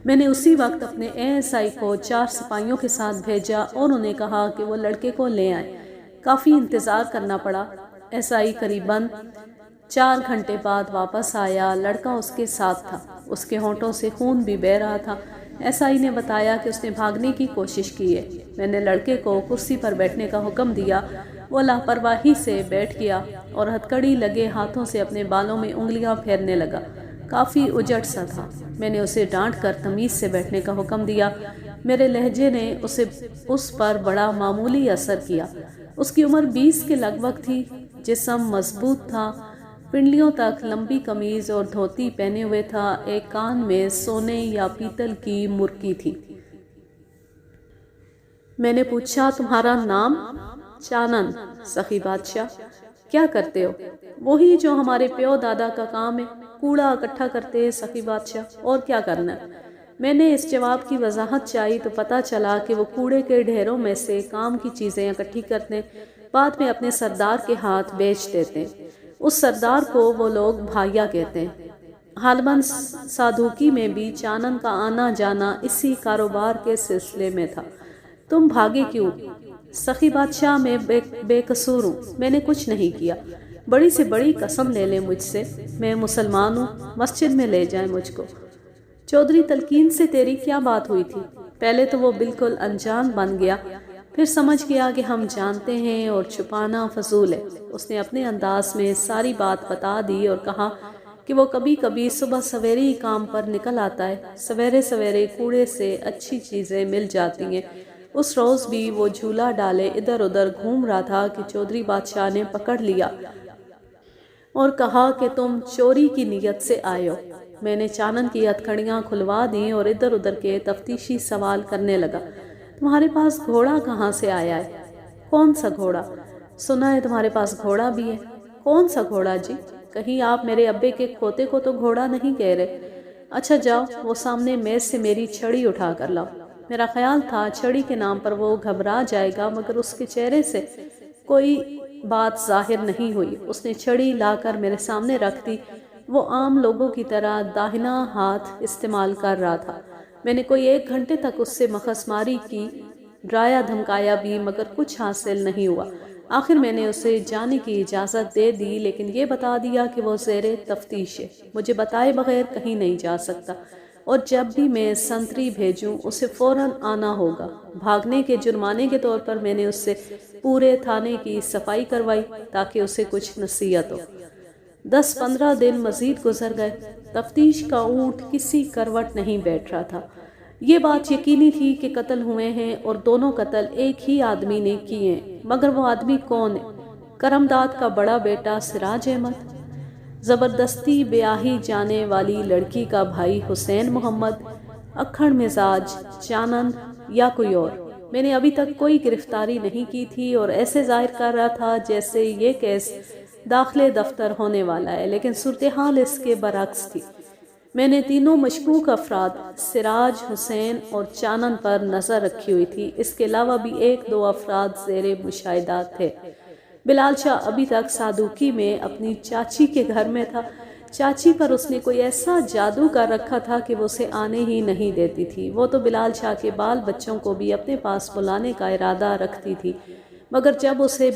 میں نے اسی وقت اپنے ASI کو 4 سپاہیوں کے ساتھ بھیجا اور انہیں کہا کہ وہ لڑکے کو لے آئیں۔ کافی انتظار کرنا پڑا۔ SI قریباً 4 گھنٹے بعد واپس آیا۔ لڑکا اس کے ساتھ تھا۔ اس کے ہونٹوں سے خون بھی بہہ رہا تھا۔ SI نے بتایا کہ اس نے بھاگنے کی کوشش کی ہے۔ میں نے لڑکے کو کرسی پر بیٹھنے کا حکم دیا۔ وہ لاپرواہی سے بیٹھ گیا اور ہتھکڑی لگے ہاتھوں سے اپنے بالوں میں انگلیاں پھیرنے لگا۔ کافی اجڑ سا تھا۔ میں نے اسے ڈانٹ کر تمیز سے بیٹھنے کا حکم دیا۔ میرے لہجے نے اس پر بڑا معمولی اثر کیا۔ اس کی عمر 20 کے لگ بھگ تھی۔ جسم مضبوط تھا۔ پنڈلیوں تک لمبی قمیض اور دھوتی پہنے ہوئے تھا۔ ایک کان میں سونے یا پیتل کی مرکی تھی۔ میں نے پوچھا تمہارا نام؟ چانن، سخی بادشاہ۔ کیا کرتے ہو؟ وہی جو ہمارے پیو دادا کا کام ہے، کوڑا اکٹھا کرتے ہیں سخی بادشاہ، اور کیا کرنا ہے؟ میں نے اس جواب کی وضاحت چاہی تو پتہ چلا کہ وہ کوڑے کے ڈھیروں میں سے کام کی چیزیں اکٹھی کرتے ہیں، بعد میں اپنے سردار کے ہاتھ بیچ دیتے ہیں۔ اس سردار کو وہ لوگ بھائیا کہتے ہیں۔ غالباً سادھوکی میں بھی چانن کا آنا جانا اسی کاروبار کے سلسلے میں تھا۔ تم بھاگے کیوں؟ سخی بادشاہ میں بے قصور ہوں، میں نے کچھ نہیں کیا۔ بڑی سے بڑی قسم لے لیں مجھ سے، میں مسلمان ہوں، مسجد میں لے جائیں مجھ کو۔ چودھری تلقین سے تیری کیا بات ہوئی تھی؟ پہلے تو وہ بالکل انجان بن گیا، پھر سمجھ گیا کہ ہم جانتے ہیں اور چھپانا فضول ہے۔ اس نے اپنے انداز میں ساری بات بتا دی اور کہا کہ وہ کبھی کبھی صبح سویرے ہی کام پر نکل آتا ہے، سویرے سویرے کوڑے سے اچھی چیزیں مل جاتی ہیں۔ اس روز بھی وہ جھولا ڈالے ادھر ادھر گھوم رہا تھا کہ چودھری بادشاہ نے پکڑ لیا اور کہا کہ تم چوری کی نیت سے آئے ہو۔ میں نے چانن کی ہتھکڑیاں کھلوا دیں اور ادھر ادھر کے تفتیشی سوال کرنے لگا۔ تمہارے پاس گھوڑا کہاں سے آیا ہے؟ کون سا گھوڑا؟ سنا ہے تمہارے پاس گھوڑا بھی ہے۔ کون سا گھوڑا جی؟ کہیں آپ میرے ابے کے کھوتے کو تو گھوڑا نہیں کہہ رہے؟ اچھا جاؤ، وہ سامنے میز سے میری چھڑی اٹھا کر لاؤ۔ میرا خیال تھا چھڑی کے نام پر وہ گھبرا جائے گا، مگر اس کے چہرے سے کوئی بات ظاہر نہیں ہوئی۔ اس نے چھڑی لا کر میرے سامنے رکھ دی۔ وہ عام لوگوں کی طرح داہنا ہاتھ استعمال کر رہا تھا۔ میں نے کوئی 1 گھنٹے تک اس سے مخس ماری کی، ڈرایا دھمکایا بھی، مگر کچھ حاصل نہیں ہوا۔ آخر میں نے اسے جانے کی اجازت دے دی، لیکن یہ بتا دیا کہ وہ زیر تفتیش ہے، مجھے بتائے بغیر کہیں نہیں جا سکتا، اور جب بھی میں سنتری بھیجوں اسے فوراً آنا ہوگا۔ بھاگنے کے جرمانے کے طور پر میں نے اس سے پورے تھانے کی صفائی کروائی تاکہ اسے کچھ نصیحت ہو۔ 10-15 دن مزید گزر گئے۔ تفتیش کا اونٹ کسی کروٹ نہیں بیٹھ رہا تھا۔ یہ بات یقینی تھی کہ قتل ہوئے ہیں اور دونوں قتل ایک ہی آدمی نے کیے ہیں، مگر وہ آدمی کون ہے؟ کرمداد کا بڑا بیٹا سراج احمد، زبردستی بیاہی جانے والی لڑکی کا بھائی حسین محمد، اکھڑ مزاج چانن، یا کوئی اور؟ میں نے ابھی تک کوئی گرفتاری نہیں کی تھی اور ایسے ظاہر کر رہا تھا جیسے یہ کیس داخلے دفتر ہونے والا ہے، لیکن صورتحال اس کے برعکس تھی۔ میں نے تینوں مشکوک افراد سراج، حسین اور چانن پر نظر رکھی ہوئی تھی۔ اس کے علاوہ بھی 1-2 افراد زیر مشاہدہ تھے۔ بلال شاہ ابھی تک صادوقی میں اپنی چاچی کے گھر میں تھا۔ چاچی پر اس نے کوئی ایسا جادو کر رکھا تھا کہ وہ اسے آنے ہی نہیں دیتی تھی۔ وہ تو بلال شاہ کے بال بچوں کو بھی اپنے پاس بلانے کا ارادہ رکھتی تھی، مگر جب اسے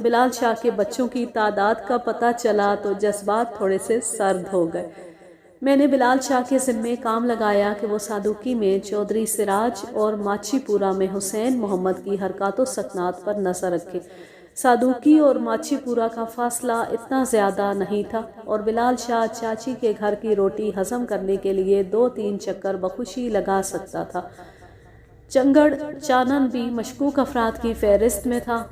بلال شاہ کے بچوں کی تعداد کا پتہ چلا تو جذبات تھوڑے سے سرد ہو گئے۔ میں نے بلال شاہ کے ذمے کام لگایا کہ وہ صادوقی میں چودھری سراج اور ماچھی پورہ میں حسین محمد کی حرکات و سکنات پر نظر رکھے۔ صادوقی اور ماچھی پورہ کا فاصلہ اتنا زیادہ نہیں تھا اور بلال شاہ چاچی کے گھر کی روٹی ہضم کرنے کے لیے 2-3 چکر بخوشی لگا سکتا تھا۔ چنگڑ چانن بھی مشکوک افراد کی فہرست میں تھا۔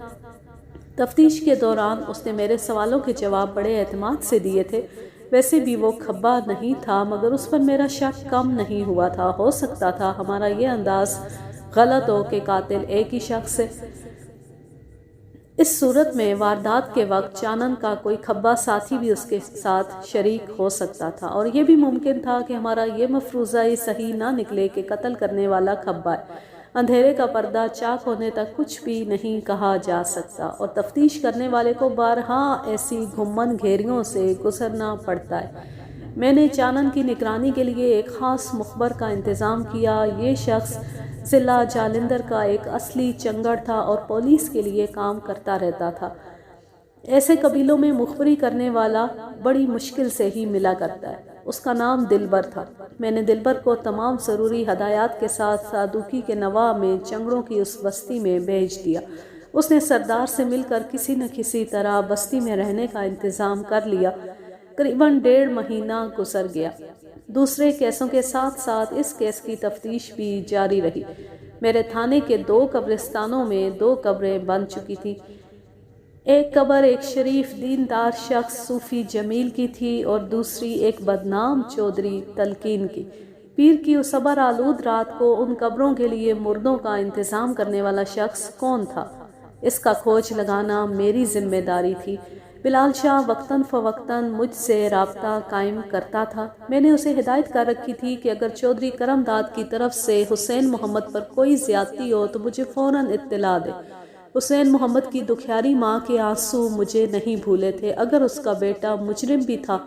تفتیش کے دوران اس نے میرے سوالوں کے جواب بڑے اعتماد سے دیے تھے۔ ویسے بھی وہ کھبا نہیں تھا، مگر اس پر میرا شک کم نہیں ہوا تھا۔ ہو سکتا تھا ہمارا یہ انداز غلط ہو کہ قاتل ایک ہی شخص ہے۔ اس صورت میں واردات کے وقت چانن کا کوئی کھبا ساتھی بھی اس کے ساتھ شریک ہو سکتا تھا، اور یہ بھی ممکن تھا کہ ہمارا یہ مفروضہ ہی صحیح نہ نکلے کہ قتل کرنے والا کھبا ہے۔ اندھیرے کا پردہ چاک ہونے تک کچھ بھی نہیں کہا جا سکتا، اور تفتیش کرنے والے کو بارہا ایسی گھمن گھیریوں سے گزرنا پڑتا ہے۔ میں نے چانن کی نگرانی کے لیے ایک خاص مخبر کا انتظام کیا۔ یہ شخص ضلع جالندھر کا ایک اصلی چنگڑ تھا اور پولیس کے لیے کام کرتا رہتا تھا۔ ایسے قبیلوں میں مخبری کرنے والا بڑی مشکل سے ہی ملا کرتا ہے۔ اس کا نام دلبر تھا۔ میں نے دلبر کو تمام ضروری ہدایات کے ساتھ صادوقی کے نواح میں چنگڑوں کی اس بستی میں بھیج دیا۔ اس نے سردار سے مل کر کسی نہ کسی طرح بستی میں رہنے کا انتظام کر لیا۔ قریباً 1.5 مہینہ گزر گیا۔ دوسرے کیسوں کے ساتھ ساتھ اس کیس کی تفتیش بھی جاری رہی۔ میرے تھانے کے 2 قبرستانوں میں 2 قبریں بن چکی تھیں۔ ایک قبر ایک شریف دیندار شخص صوفی جمیل کی تھی اور دوسری ایک بدنام چودھری تلقین کی۔ پیر کی اس ابر آلود رات کو ان قبروں کے لیے مردوں کا انتظام کرنے والا شخص کون تھا؟ اس کا کھوج لگانا میری ذمہ داری تھی۔ بلال شاہ وقتاً فوقتاً مجھ سے رابطہ قائم کرتا تھا۔ میں نے اسے ہدایت کر رکھی تھی کہ اگر چودھری کرمداد کی طرف سے حسین محمد پر کوئی زیادتی ہو تو مجھے فوراً اطلاع دے۔ حسین محمد کی دکھیاری ماں کے آنسو مجھے نہیں بھولے تھے۔ اگر اس کا بیٹا مجرم بھی تھا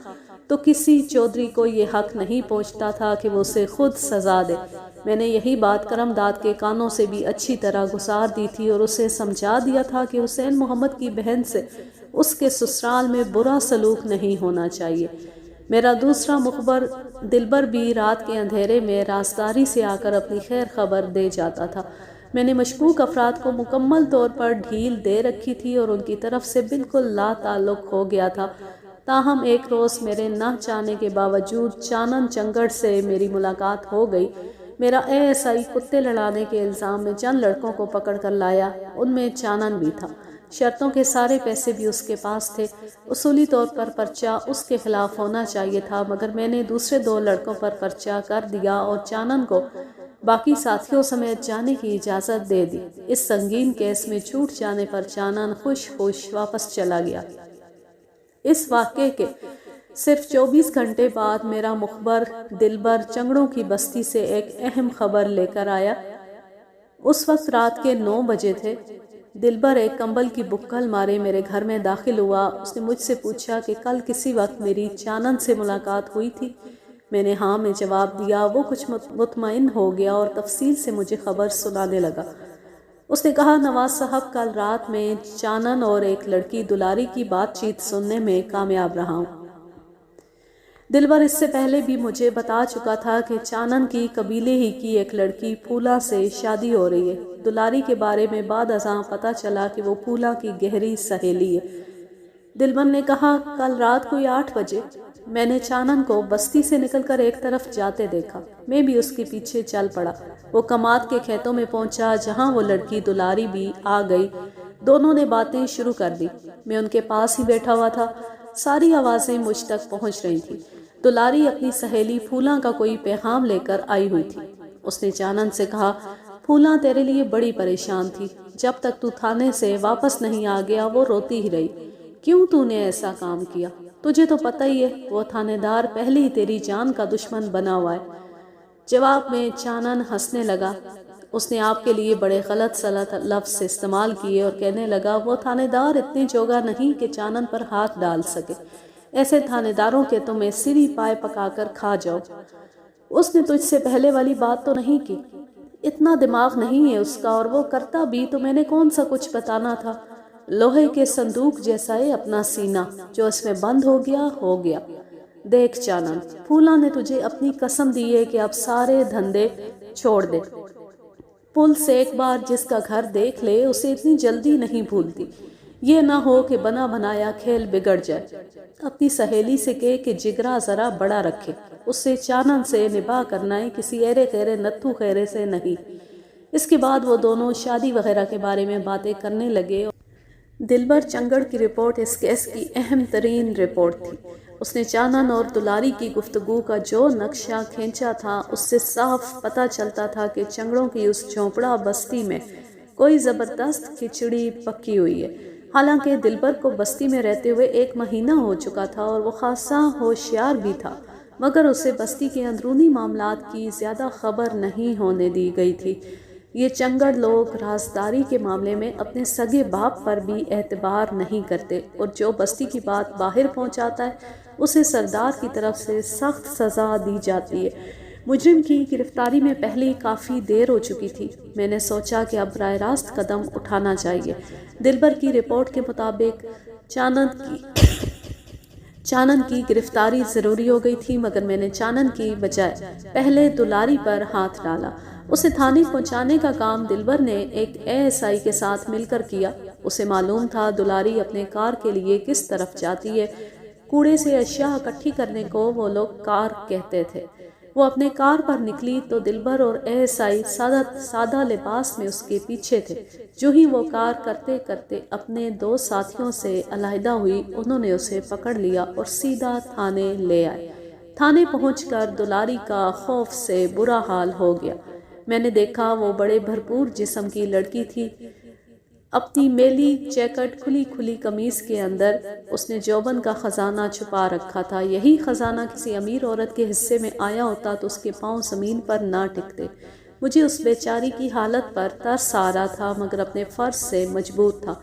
تو کسی چودھری کو یہ حق نہیں پہنچتا تھا کہ وہ اسے خود سزا دے۔ میں نے یہی بات کرمداد کے کانوں سے بھی اچھی طرح گزار دی تھی اور اسے سمجھا دیا تھا کہ حسین محمد کی بہن سے اس کے سسرال میں برا سلوک نہیں ہونا چاہیے۔ میرا دوسرا مخبر دلبر بھی رات کے اندھیرے میں رازداری سے آ کر اپنی خیر خبر دے جاتا تھا۔ میں نے مشکوک افراد کو مکمل طور پر ڈھیل دے رکھی تھی اور ان کی طرف سے بالکل لا تعلق ہو گیا تھا۔ تاہم ایک روز میرے نہ چاہنے کے باوجود چانن چنگڑ سے میری ملاقات ہو گئی۔ میرا ASI کتے لڑانے کے الزام میں چند لڑکوں کو پکڑ کر لایا، ان میں چانن بھی تھا۔ شرطوں کے سارے پیسے بھی اس کے پاس تھے۔ اصولی طور پر پرچہ اس کے خلاف ہونا چاہیے تھا، مگر میں نے دوسرے 2 لڑکوں پر پرچہ کر دیا اور چانن کو باقی ساتھیوں سمیت جانے کی اجازت دے دی۔ اس سنگین کیس میں چھوٹ جانے پر چانن خوش واپس چلا گیا۔ اس واقعے کے صرف 24 گھنٹے بعد میرا مخبر دلبر چنگڑوں کی بستی سے ایک اہم خبر لے کر آیا۔ اس وقت رات کے 9 بجے تھے۔ دلبر ایک کمبل کی بکل مارے میرے گھر میں داخل ہوا۔ اس نے مجھ سے پوچھا کہ کل کسی وقت میری چانن سے ملاقات ہوئی تھی۔ میں نے ہاں میں جواب دیا۔ وہ کچھ مطمئن ہو گیا اور تفصیل سے مجھے خبر سنانے لگا۔ اس نے کہا، نواز صاحب، کل رات میں چانن اور ایک لڑکی دلاری کی بات چیت سننے میں کامیاب رہا ہوں۔ دلبر اس سے پہلے بھی مجھے بتا چکا تھا کہ چانن کی قبیلے ہی کی ایک لڑکی پھولا سے شادی ہو رہی ہے۔ دلاری کے بارے میں بعد ازاں پتہ چلا کہ وہ پھولا کی گہری سہیلی ہے۔ دلبر نے کہا، کل رات کوئی 8 بجے میں نے چانن کو بستی سے نکل کر ایک طرف جاتے دیکھا۔ میں بھی اس کے پیچھے چل پڑا۔ وہ کماد کے کھیتوں میں پہنچا جہاں وہ لڑکی دلاری بھی آ گئی۔ دونوں نے باتیں شروع کر دی۔ میں ان کے پاس ہی بیٹھا ہوا تھا۔ ساری آوازیں مجھ تک پہنچ رہی تھیں۔ دلاری اپنی سہیلی پھولا کا کوئی پیغام لے کر آئی ہوئی تھی۔ اس نے چانن سے کہا، پھولا تیرے لیے بڑی پریشان تھی۔ جب تک تو تھانے سے واپس نہیں آ گیا وہ روتی ہی رہی۔ کیوں تو نے ایسا کام کیا؟ تجھے تو پتہ ہی ہے وہ تھانے دار پہلے ہی تیری جان کا دشمن بنا ہوا ہے۔ جواب میں چانن ہنسنے لگا۔ اس نے آپ کے لیے بڑے غلط سلط لفظ استعمال کیے اور کہنے لگا، وہ تھانے دار اتنے جوگا نہیں کہ چانن پر ہاتھ ڈال سکے۔ ایسے تھانے داروں کے تمہیں سری پائے پکا کر کھا جاؤ۔ اس نے تجھ سے پہلے والی بات تو نہیں کی؟ اتنا دماغ نہیں ہے اس کا، اور وہ کرتا بھی تو میں نے کون سا کچھ بتانا تھا؟ لوہے کے صندوق جیسا ہے اپنا سینہ، جو اس میں بند ہو گیا ہو گیا۔ دیکھ چانن، پھولا نے تجھے اپنی قسم دی ہے کہ اب سارے دھندے چھوڑ دے۔ پل سے ایک بار جس کا گھر دیکھ لے اسے اتنی جلدی نہیں بھولتی۔ یہ نہ ہو کہ بنا بنایا کھیل بگڑ جائے۔ اپنی سہیلی سے کہے کہ جگرا ذرا بڑا رکھے۔ اس سے چانن سے نباہ کرنا ہے، کسی ایرے خیرے نتھو خیرے سے نہیں۔ اس کے بعد وہ دونوں شادی وغیرہ کے بارے میں باتیں کرنے لگے۔ دلبر چنگڑ کی رپورٹ اس کیس کی اہم ترین رپورٹ تھی۔ اس نے چانن اور دلاری کی گفتگو کا جو نقشہ کھینچا تھا اس سے صاف پتہ چلتا تھا کہ چنگڑوں کی اس جھونپڑا بستی میں کوئی زبردست کھچڑی پکی ہوئی ہے۔ حالانکہ دلبر کو بستی میں رہتے ہوئے 1 مہینہ ہو چکا تھا اور وہ خاصا ہوشیار بھی تھا، مگر اسے بستی کے اندرونی معاملات کی زیادہ خبر نہیں ہونے دی گئی تھی۔ یہ چنگڑ لوگ رازداری کے معاملے میں اپنے سگے باپ پر بھی اعتبار نہیں کرتے، اور جو بستی کی بات باہر پہنچاتا ہے اسے سردار کی طرف سے سخت سزا دی جاتی ہے۔ مجرم کی گرفتاری میں پہلے ہی کافی دیر ہو چکی تھی۔ میں نے سوچا کہ اب براہ راست قدم اٹھانا چاہیے۔ دلبر کی رپورٹ کے مطابق چانن کی گرفتاری ضروری ہو گئی تھی، مگر میں نے چانن کی بجائے پہلے دلاری پر ہاتھ ڈالا۔ اسے تھانے پہنچانے کا کام دلبر نے ایک ASI کے ساتھ مل کر کیا۔ اسے معلوم تھا دلاری اپنے کار کے لیے کس طرف جاتی ہے۔ کوڑے سے اشیاء اکٹھی کرنے کو وہ لوگ کار کہتے تھے۔ وہ اپنے کار پر نکلی تو دلبر اور ASI سادہ لباس میں اس کے پیچھے تھے۔ جو ہی وہ کار کرتے کرتے اپنے 2 ساتھیوں سے علیحدہ ہوئی، انہوں نے اسے پکڑ لیا اور سیدھا تھانے لے آئے۔ تھانے پہنچ کر دلاری کا خوف سے برا حال ہو گیا۔ میں نے دیکھا وہ بڑے بھرپور جسم کی لڑکی تھی۔ اپنی میلی جیکٹ کھلی قمیص کے اندر اس نے جوبن کا خزانہ چھپا رکھا تھا۔ یہی خزانہ کسی امیر عورت کے حصے میں آیا ہوتا تو اس کے پاؤں زمین پر نہ ٹکتے۔ مجھے اس بیچاری کی حالت پر ترس آ رہا تھا، مگر اپنے فرض سے مجبور تھا۔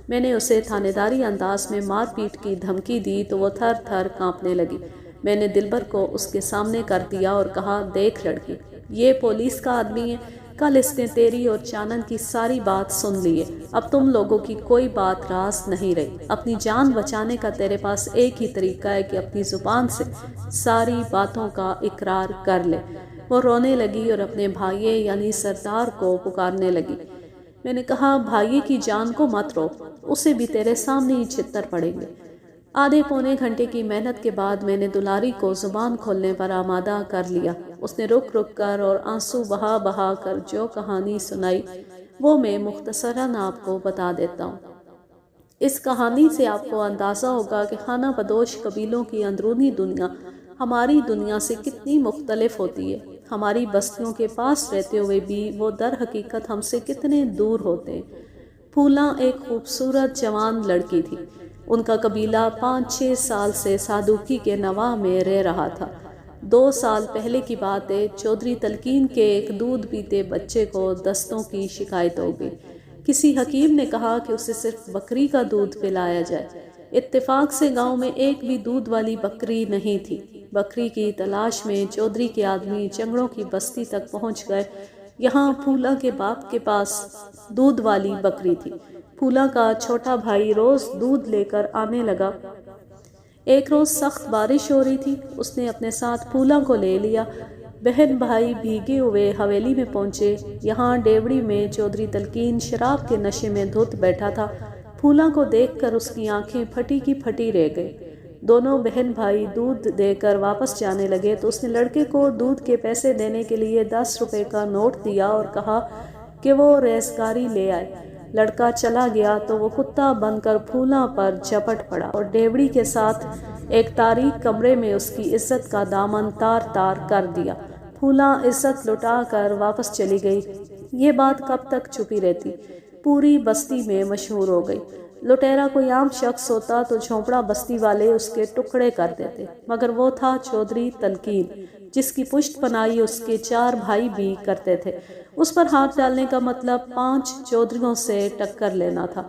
میں نے اسے تھانے داری انداز میں مار پیٹ کی دھمکی دی تو وہ تھر تھر کانپنے لگی۔ میں نے دلبر کو اس کے سامنے کر دیا اور کہا، دیکھ لڑکی، یہ پولیس کا آدمی ہے، کل اس نے تیری اور چانن کی ساری بات سن لی ہے، اب تم لوگوں کی کوئی بات راز نہیں رہی۔ اپنی جان بچانے کا تیرے پاس ایک ہی طریقہ ہے کہ اپنی زبان سے ساری باتوں کا اقرار کر لے۔ وہ رونے لگی اور اپنے بھائیے یعنی سردار کو پکارنے لگی۔ میں نے کہا بھائیے کی جان کو مت رو، اسے بھی تیرے سامنے ہی چھتر پڑیں گے۔ آدھے پونے گھنٹے کی محنت کے بعد میں نے دلاری کو زبان کھولنے پر آمادہ کر لیا۔ اس نے رک رک کر اور آنسو بہا بہا کر جو کہانی سنائی وہ میں مختصراً آپ کو بتا دیتا ہوں۔ اس کہانی سے آپ کو اندازہ ہوگا کہ خانہ بدوش قبیلوں کی اندرونی دنیا ہماری دنیا سے کتنی مختلف ہوتی ہے۔ ہماری بستیوں کے پاس رہتے ہوئے بھی وہ در حقیقت ہم سے کتنے دور ہوتے ہیں۔ پھولا ایک خوبصورت جوان لڑکی تھی۔ ان کا قبیلہ 5-6 سال سے سادوکی کے نواح میں رہ رہا تھا۔ 2 سال پہلے کی بات ہے، چودھری تلقین کے ایک دودھ پیتے بچے کو دستوں کی شکایت ہو گئی۔ کسی حکیم نے کہا کہ اسے صرف بکری کا دودھ پلایا جائے۔ اتفاق سے گاؤں میں ایک بھی دودھ والی بکری نہیں تھی۔ بکری کی تلاش میں چودھری کے آدمی چنگڑوں کی بستی تک پہنچ گئے۔ یہاں پھولا کے باپ کے پاس دودھ والی بکری تھی۔ پھولا کا چھوٹا بھائی روز دودھ لے کر آنے لگا۔ ایک روز سخت بارش ہو رہی تھی، اس نے اپنے ساتھ پھولا کو لے لیا۔ بہن بھائی بھیگے ہوئے حویلی میں پہنچے۔ یہاں ڈیوڑی میں چودھری تلقین شراب کے نشے میں دھت بیٹھا تھا۔ پھولا کو دیکھ کر اس کی آنکھیں پھٹی کی پھٹی رہ گئی۔ دونوں بہن بھائی دودھ دے کر واپس جانے لگے تو اس نے لڑکے کو دودھ کے پیسے دینے کے لیے 10 روپے کا نوٹ دیا اور کہا کہ وہ ریزگاری لے آئے۔ لڑکا چلا گیا تو وہ کتا بن کر پھولا پر جھپٹ پڑا اور ڈیوڑی کے ساتھ ایک تاریک کمرے میں اس کی عزت کا دامن تار تار کر دیا۔ پھولا عزت لٹا کر واپس چلی گئی۔ یہ بات کب تک چھپی رہتی؟ پوری بستی میں مشہور ہو گئی۔ لٹیرا کوئی عام شخص ہوتا تو جھونپڑا بستی والے اس کے ٹکڑے کر دیتے، مگر وہ تھا چودھری تلقین، جس کی پشت پناہی اس کے 4 بھائی بھی کرتے تھے۔ اس پر ہاتھ ڈالنے کا مطلب 5 چودھریوں سے ٹکر لینا تھا۔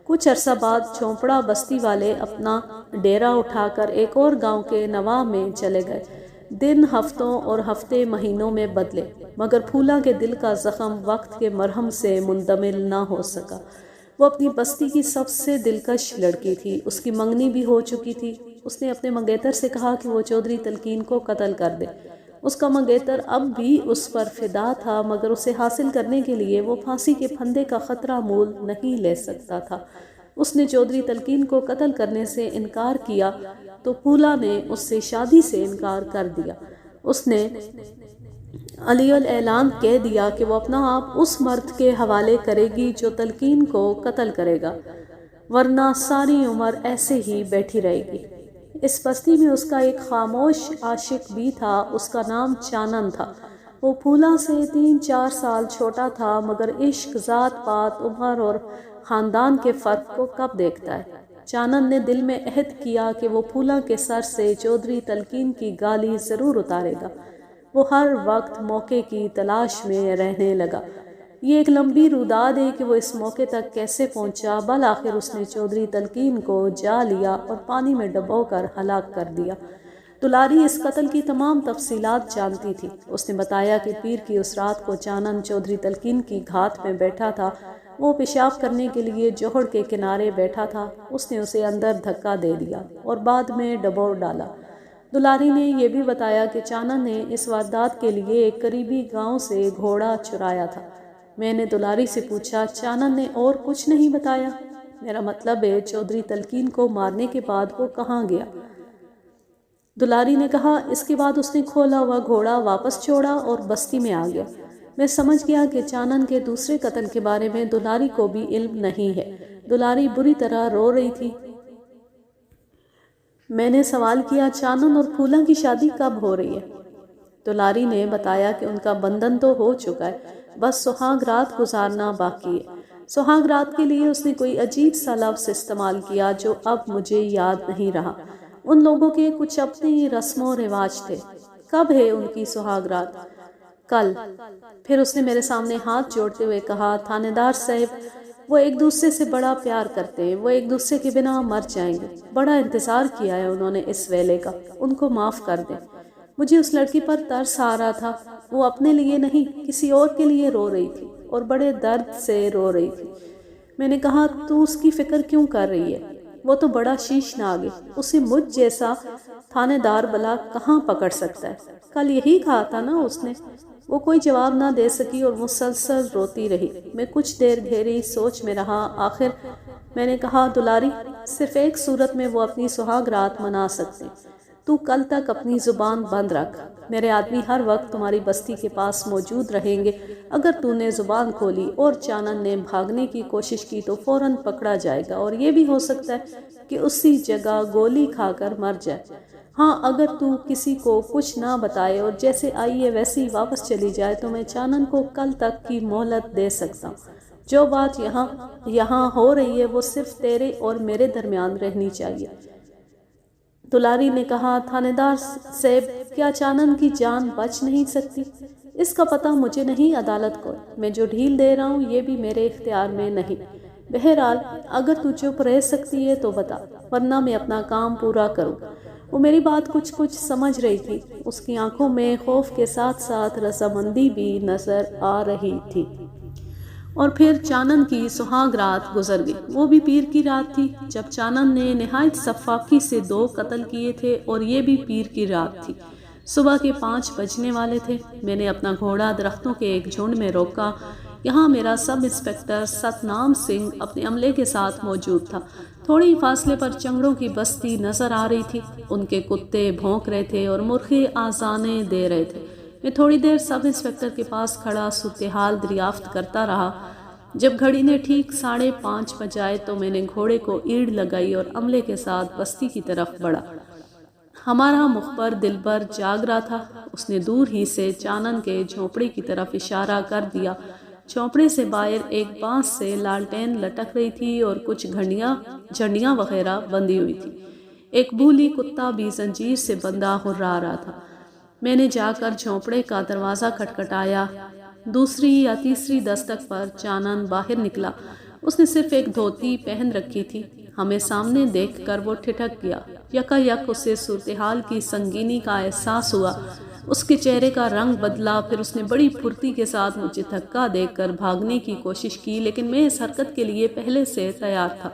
کچھ عرصہ بعد جھونپڑا بستی والے اپنا ڈیرا اٹھا کر ایک اور گاؤں کے نواح میں چلے گئے۔ دن ہفتوں اور ہفتے مہینوں میں بدلے، مگر پھولا کے دل کا زخم وقت کے مرہم سے مندمل نہ ہو سکا۔ وہ اپنی بستی کی سب سے دلکش لڑکی تھی۔ اس کی منگنی بھی ہو چکی تھی۔ اس نے اپنے منگیتر سے کہا کہ وہ چودھری تلقین کو قتل کر دے۔ اس کا منگیتر اب بھی اس پر فدا تھا، مگر اسے حاصل کرنے کے لیے وہ پھانسی کے پھندے کا خطرہ مول نہیں لے سکتا تھا۔ اس نے چودھری تلقین کو قتل کرنے سے انکار کیا تو پھولا نے اس سے شادی سے انکار کر دیا۔ اس نے علی الاعلان کہہ دیا کہ وہ اپنا آپ اس مرد کے حوالے کرے گی جو تلقین کو قتل کرے گا، ورنہ ساری عمر ایسے ہی بیٹھی رہے گی۔ اس بستی میں اس کا ایک خاموش عاشق بھی تھا، اس کا نام چانن تھا۔ وہ پھولا سے 3-4 سال چھوٹا تھا، مگر عشق، ذات پات، عمر اور خاندان کے فرق کو کب دیکھتا ہے۔ چانن نے دل میں عہد کیا کہ وہ پھولا کے سر سے چودھری تلقین کی گالی ضرور اتارے گا۔ وہ ہر وقت موقع کی تلاش میں رہنے لگا۔ یہ ایک لمبی روداد ہے کہ وہ اس موقع تک کیسے پہنچا۔ بالآخر اس نے چودھری تلقین کو جا لیا اور پانی میں ڈبو کر ہلاک کر دیا۔ دلاری اس قتل کی تمام تفصیلات جانتی تھی۔ اس نے بتایا کہ پیر کی اس رات کو چانن چودھری تلقین کی گھات میں بیٹھا تھا۔ وہ پیشاب کرنے کے لیے جوہڑ کے کنارے بیٹھا تھا۔ اس نے اسے اندر دھکا دے دیا اور بعد میں ڈبو ڈالا۔ دلاری نے یہ بھی بتایا کہ چانن نے اس واردات کے لیے ایک قریبی گاؤں سے گھوڑا چرایا تھا۔ میں نے دلاری سے پوچھا، چانن نے اور کچھ نہیں بتایا؟ میرا مطلب ہے چودھری تلقین کو مارنے کے بعد وہ کہاں گیا؟ دلاری نے کہا، اس کے بعد اس نے کھولا ہوا گھوڑا واپس چھوڑا اور بستی میں آ گیا۔ میں سمجھ گیا کہ چانن کے دوسرے قتل کے بارے میں دلاری کو بھی علم نہیں ہے۔ دلاری بری طرح رو رہی تھی۔ میں نے سوال کیا، چانن اور پھولا کی شادی کب ہو رہی ہے؟ دلاری نے بتایا کہ ان کا بندھن تو ہو چکا ہے، بس سہاگ رات گزارنا باقی ہے۔ سہاگ رات کے لیے اس نے کوئی عجیب سا لفظ استعمال کیا جو اب مجھے یاد نہیں رہا۔ ان لوگوں کے کچھ اپنے ہی رسم و رواج تھے۔ کب ہے ان کی سہاگ رات؟ کل۔ پھر اس نے میرے سامنے ہاتھ جوڑتے ہوئے کہا، تھانے دار صاحب، وہ ایک دوسرے سے بڑا پیار کرتے ہیں، وہ ایک دوسرے کے بنا مر جائیں گے۔ بڑا انتظار کیا ہے انہوں نے اس ویلے کا، ان کو معاف کر دیں۔ مجھے اس لڑکی پر ترس آ رہا تھا۔ وہ اپنے لیے نہیں کسی اور کے لیے رو رہی تھی اور بڑے درد سے رو رہی تھی۔ میں نے کہا تو اس کی فکر کیوں کر رہی ہے؟ وہ تو بڑا شیشناک ہے، اسے مجھ جیسا تھانے دار بلا کہاں پکڑ سکتا ہے؟ کل یہی کہا تھا نا اس نے۔ وہ کوئی جواب نہ دے سکی اور مسلسل روتی رہی۔ میں کچھ دیر گہری سوچ میں رہا۔ آخر میں نے کہا دلاری، صرف ایک صورت میں وہ اپنی سہاگ رات منا سکتے، تو کل تک اپنی زبان بند رکھ۔ میرے آدمی ہر وقت تمہاری بستی کے پاس موجود رہیں گے۔ اگر تو نے زبان کھولی اور چانن نے بھاگنے کی کوشش کی تو فوراً پکڑا جائے گا، اور یہ بھی ہو سکتا ہے کہ اسی جگہ گولی کھا کر مر جائے۔ ہاں، اگر تو کسی کو کچھ نہ بتائے اور جیسے آئی ہے ویسے ہی واپس چلی جائے تو میں چانن کو کل تک کی مہلت دے سکتا ہوں۔ جو بات یہاں ہو رہی ہے وہ صرف تیرے اور میرے درمیان رہنی چاہیے۔ دلاری نے کہا تھانے دار صاحب، کیا چانن کی جان بچ نہیں سکتی؟ اس کا پتہ مجھے نہیں عدالت کو، میں جو ڈھیل دے رہا ہوں یہ بھی میرے اختیار میں نہیں۔ بہرحال اگر تو چپ رہ سکتی ہے تو بتا، ورنہ میں اپنا کام پورا کروں۔ وہ میری بات کچھ سمجھ رہی تھی۔ اس کی آنکھوں میں خوف کے ساتھ ساتھ رضامندی بھی نظر آ رہی تھی۔ اور پھر چانن کی سہاگ رات گزر گئی۔ وہ بھی پیر کی رات تھی جب چانن نے نہایت شفافی سے 2 قتل کیے تھے، اور یہ بھی پیر کی رات تھی۔ صبح کے 5 بجنے والے تھے۔ میں نے اپنا گھوڑا درختوں کے ایک جھنڈ میں روکا۔ یہاں میرا سب انسپکٹر ستنام سنگھ اپنے عملے کے ساتھ موجود تھا۔ تھوڑی فاصلے پر چنگڑوں کی بستی نظر آ رہی تھی۔ ان کے کتے بھونک رہے تھے اور مرغے آذانیں دے رہے تھے۔ میں تھوڑی دیر سب انسپکٹر کے پاس کھڑا صورتحال دریافت کرتا رہا۔ جب گھڑی نے ٹھیک 5:30 بجائے تو میں نے گھوڑے کو ایڑ لگائی اور عملے کے ساتھ بستی کی طرف بڑھا۔ ہمارا مخبر دلبر جاگ رہا تھا۔ اس نے دور ہی سے چانن کے جھونپڑے کی طرف اشارہ کر دیا۔ جھونپڑے سے باہر ایک بانس سے لالٹین لٹک رہی تھی اور کچھ جھنڈیاں وغیرہ بندھی ہوئی تھی۔ ایک بھولی کتا بھی زنجیر سے بندھا ہررا رہا تھا۔ میں نے جا کر جھونپڑے کا دروازہ کھٹکھٹایا۔ دوسری یا تیسری دستک پر چانن باہر نکلا۔ اس نے صرف ایک دھوتی پہن رکھی تھی۔ ہمیں سامنے دیکھ کر وہ ٹھٹک گیا۔ یکایک اسے صورتحال کی سنگینی کا احساس ہوا۔ اس کے چہرے کا رنگ بدلا۔ پھر اس نے بڑی پھرتی کے ساتھ مجھے دھکا دے کر بھاگنے کی کوشش کی، لیکن میں اس حرکت کے لیے پہلے سے تیار تھا۔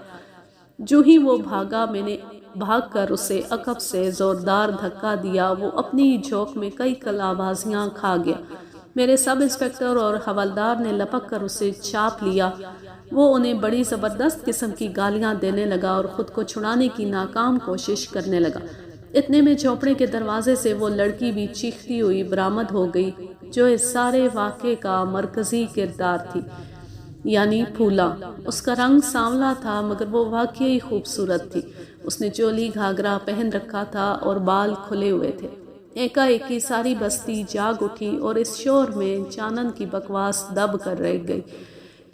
جو ہی وہ بھاگا میں نے بھاگ کر اسے عقب سے زوردار دھکا دیا۔ وہ اپنی جھونک میں کئی کلابازیاں کھا گیا۔ میرے سب انسپکٹر اور حوالدار نے لپک کر اسے چاپ لیا۔ وہ انہیں بڑی زبردست قسم کی گالیاں دینے لگا اور خود کو چھڑانے کی ناکام کوشش کرنے لگا۔ اتنے میں جھونپڑے کے دروازے سے وہ لڑکی بھی چیختی ہوئی برآمد ہو گئی جو اس سارے واقعے کا مرکزی کردار تھی، یعنی پھولا۔ اس کا رنگ سانولا تھا مگر وہ واقعی خوبصورت تھی۔ اس نے چولی گھاگرا پہن رکھا تھا اور بال کھلے ہوئے تھے۔ ایک ساری بستی جاگ اٹھی اور اس شور میں چانن کی بکواس دب کر رہ گئی۔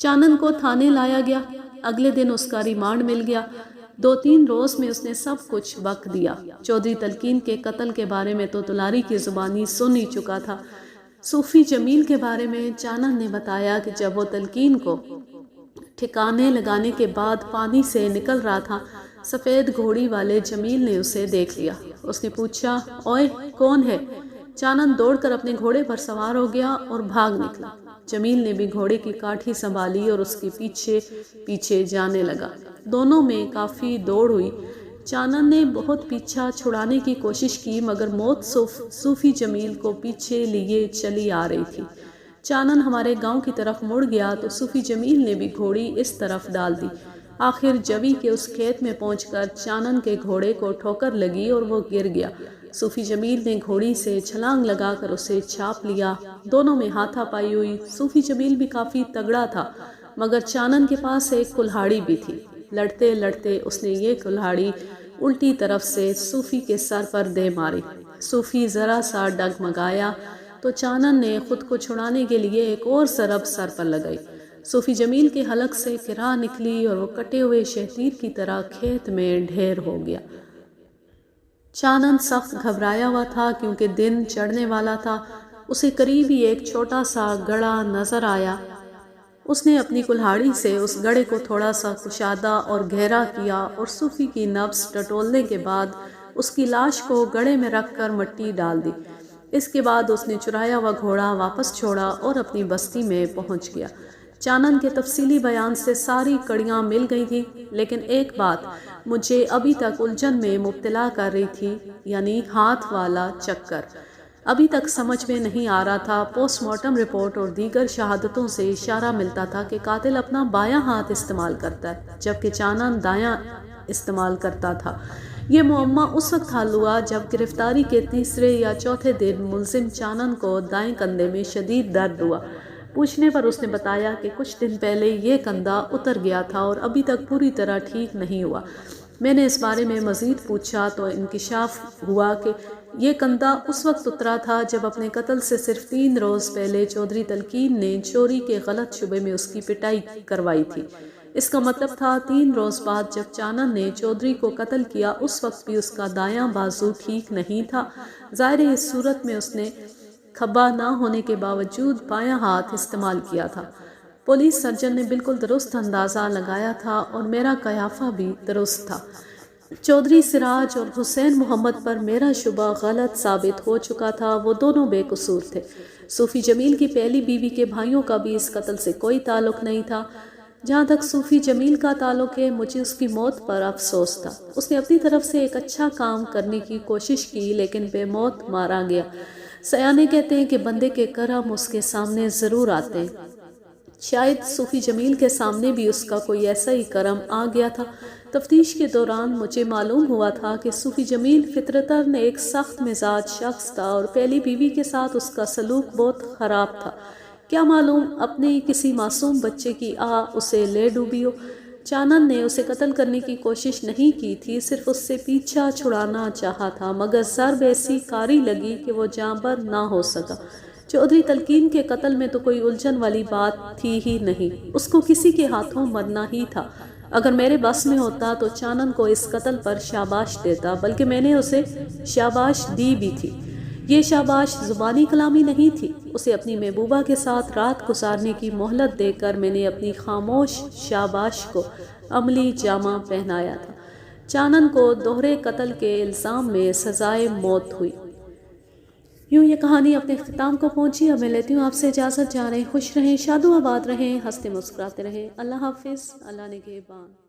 چانن کو تھانے لایا گیا۔ اگلے دن اس کا ریمانڈ مل گیا۔ 2-3 روز میں اس نے سب کچھ بک دیا۔ چودھری تلقین کے قتل کے بارے میں تو دلاری کی زبانی سن ہی چکا تھا۔ صوفی جمیل کے بارے میں چانن نے بتایا کہ جب وہ تلقین کو ٹھکانے لگانے کے بعد پانی سے نکل رہا تھا، سفید گھوڑی والے جمیل نے اسے دیکھ لیا۔ اس نے پوچھا، اوئے کون ہے؟ چانن دوڑ کر اپنے گھوڑے پر سوار ہو گیا اور بھاگ نکلا۔ جمیل نے بھی گھوڑے کی کاٹھی سنبھالی اور اس کے پیچھے پیچھے جانے لگا۔ دونوں میں کافی دوڑ ہوئی۔ چانن نے بہت پیچھا چھڑانے کی کوشش کی مگر موت صوفی جمیل کو پیچھے لیے چلی آ رہی تھی۔ چانن ہمارے گاؤں کی طرف مڑ گیا تو صوفی جمیل نے بھی گھوڑی اس طرف ڈال دی۔ آخر جوی کے اس کھیت میں پہنچ کر چانن کے گھوڑے کو ٹھوکر لگی اور وہ گر گیا۔ صوفی جمیل نے گھوڑی سے چھلانگ لگا کر اسے چھاپ لیا۔ دونوں میں ہاتھا پائی ہوئی۔ صوفی جمیل بھی کافی تگڑا تھا مگر چانن کے پاس ایک کلہاڑی بھی تھی۔ لڑتے لڑتے اس نے یہ کلہاڑی الٹی طرف سے صوفی کے سر پر دے ماری۔ صوفی ذرا سا ڈگمگایا تو چانن نے خود کو چھڑانے کے لیے ایک اور ضرب سر پر لگائی۔ صوفی جمیل کے حلق سے کرا نکلی اور وہ کٹے ہوئے شہتیر کی طرح کھیت میں ڈھیر ہو گیا۔ چانن سخت گھبرایا ہوا تھا کیونکہ دن چڑھنے والا تھا۔ اسے قریب ہی ایک چھوٹا سا گڑھا نظر آیا۔ اس نے اپنی کلہاڑی سے اس گڑھے کو تھوڑا سا کشادہ اور گہرا کیا اور صوفی کی نبض ٹٹولنے کے بعد اس کی لاش کو گڑھے میں رکھ کر مٹی ڈال دی۔ اس کے بعد اس نے چرایا ہوا گھوڑا واپس چھوڑا اور اپنی بستی میں پہنچ گیا۔ چانن کے تفصیلی بیان سے ساری کڑیاں مل گئی تھیں، لیکن ایک بات مجھے ابھی تک الجھن میں مبتلا کر رہی تھی، یعنی ہاتھ والا چکر۔ ابھی تک سمجھ میں نہیں آ رہا تھا۔ پوسٹ مارٹم رپورٹ اور دیگر شہادتوں سے اشارہ ملتا تھا کہ قاتل اپنا بایاں ہاتھ استعمال کرتا ہے، جبکہ چانن دایاں استعمال کرتا تھا۔ یہ معمہ اس وقت حل ہوا جب گرفتاری کے تیسرے یا چوتھے دن ملزم چانن کو دائیں کندھے میں شدید درد ہوا۔ پوچھنے پر اس نے بتایا کہ کچھ دن پہلے یہ کندھا اتر گیا تھا اور ابھی تک پوری طرح ٹھیک نہیں ہوا۔ میں نے اس بارے میں مزید پوچھا تو انکشاف ہوا کہ یہ کندھا اس وقت اترا تھا جب اپنے قتل سے صرف 3 روز پہلے چودھری تلقین نے چوری کے غلط شبے میں اس کی پٹائی کروائی تھی۔ اس کا مطلب تھا 3 روز بعد جب چانن نے چودھری کو قتل کیا اس وقت بھی اس کا دایاں بازو ٹھیک نہیں تھا۔ ظاہر ہے اس صورت میں اس نے کھبا نہ ہونے کے باوجود بایاں ہاتھ استعمال کیا تھا۔ پولیس سرجن نے بالکل درست اندازہ لگایا تھا اور میرا قیافہ بھی درست تھا۔ چودھری سراج اور حسین محمد پر میرا شبہ غلط ثابت ہو چکا تھا، وہ دونوں بے قصور تھے۔ صوفی جمیل کی پہلی بیوی کے بھائیوں کا بھی اس قتل سے کوئی تعلق نہیں تھا۔ جہاں تک صوفی جمیل کا تعلق ہے، مجھے اس کی موت پر افسوس تھا۔ اس نے اپنی طرف سے ایک اچھا کام کرنے کی کوشش کی لیکن بے موت مارا گیا۔ سیانے کہتے ہیں کہ بندے کے کرم اس کے سامنے ضرور آتے ہیں۔ شاید صوفی جمیل کے سامنے بھی اس کا کوئی ایسا ہی کرم آ گیا تھا۔ تفتیش کے دوران مجھے معلوم ہوا تھا کہ صوفی جمیل فطرتاً ایک سخت مزاج شخص تھا اور پہلی بیوی کے ساتھ اس کا سلوک بہت خراب تھا۔ کیا معلوم اپنے ہی کسی معصوم بچے کی اسے لے ڈوبی ہو۔ چانن نے اسے قتل کرنے کی کوشش نہیں کی تھی، صرف اس سے پیچھا چھڑانا چاہا تھا، مگر ضرب ایسی کاری لگی کہ وہ جاں بر نہ ہو سکا۔ چودھری تلقین کے قتل میں تو کوئی الجھن والی بات تھی ہی نہیں، اس کو کسی کے ہاتھوں مرنا ہی تھا۔ اگر میرے بس میں ہوتا تو چانن کو اس قتل پر شاباش دیتا، بلکہ میں نے اسے شاباش دی بھی تھی۔ یہ شاباش زبانی کلامی نہیں تھی، اسے اپنی محبوبہ کے ساتھ رات گزارنے کی مہلت دے کر میں نے اپنی خاموش شاباش کو عملی جامہ پہنایا تھا۔ چانن کو دوہرے قتل کے الزام میں سزائے موت ہوئی۔ یوں یہ کہانی اپنے اختتام کو پہنچی۔ اب میں لیتی ہوں آپ سے اجازت، جا رہے ہیں، خوش رہیں، شاد و آباد رہیں، ہنستے مسکراتے رہیں۔ اللہ حافظ، اللہ نگہبان۔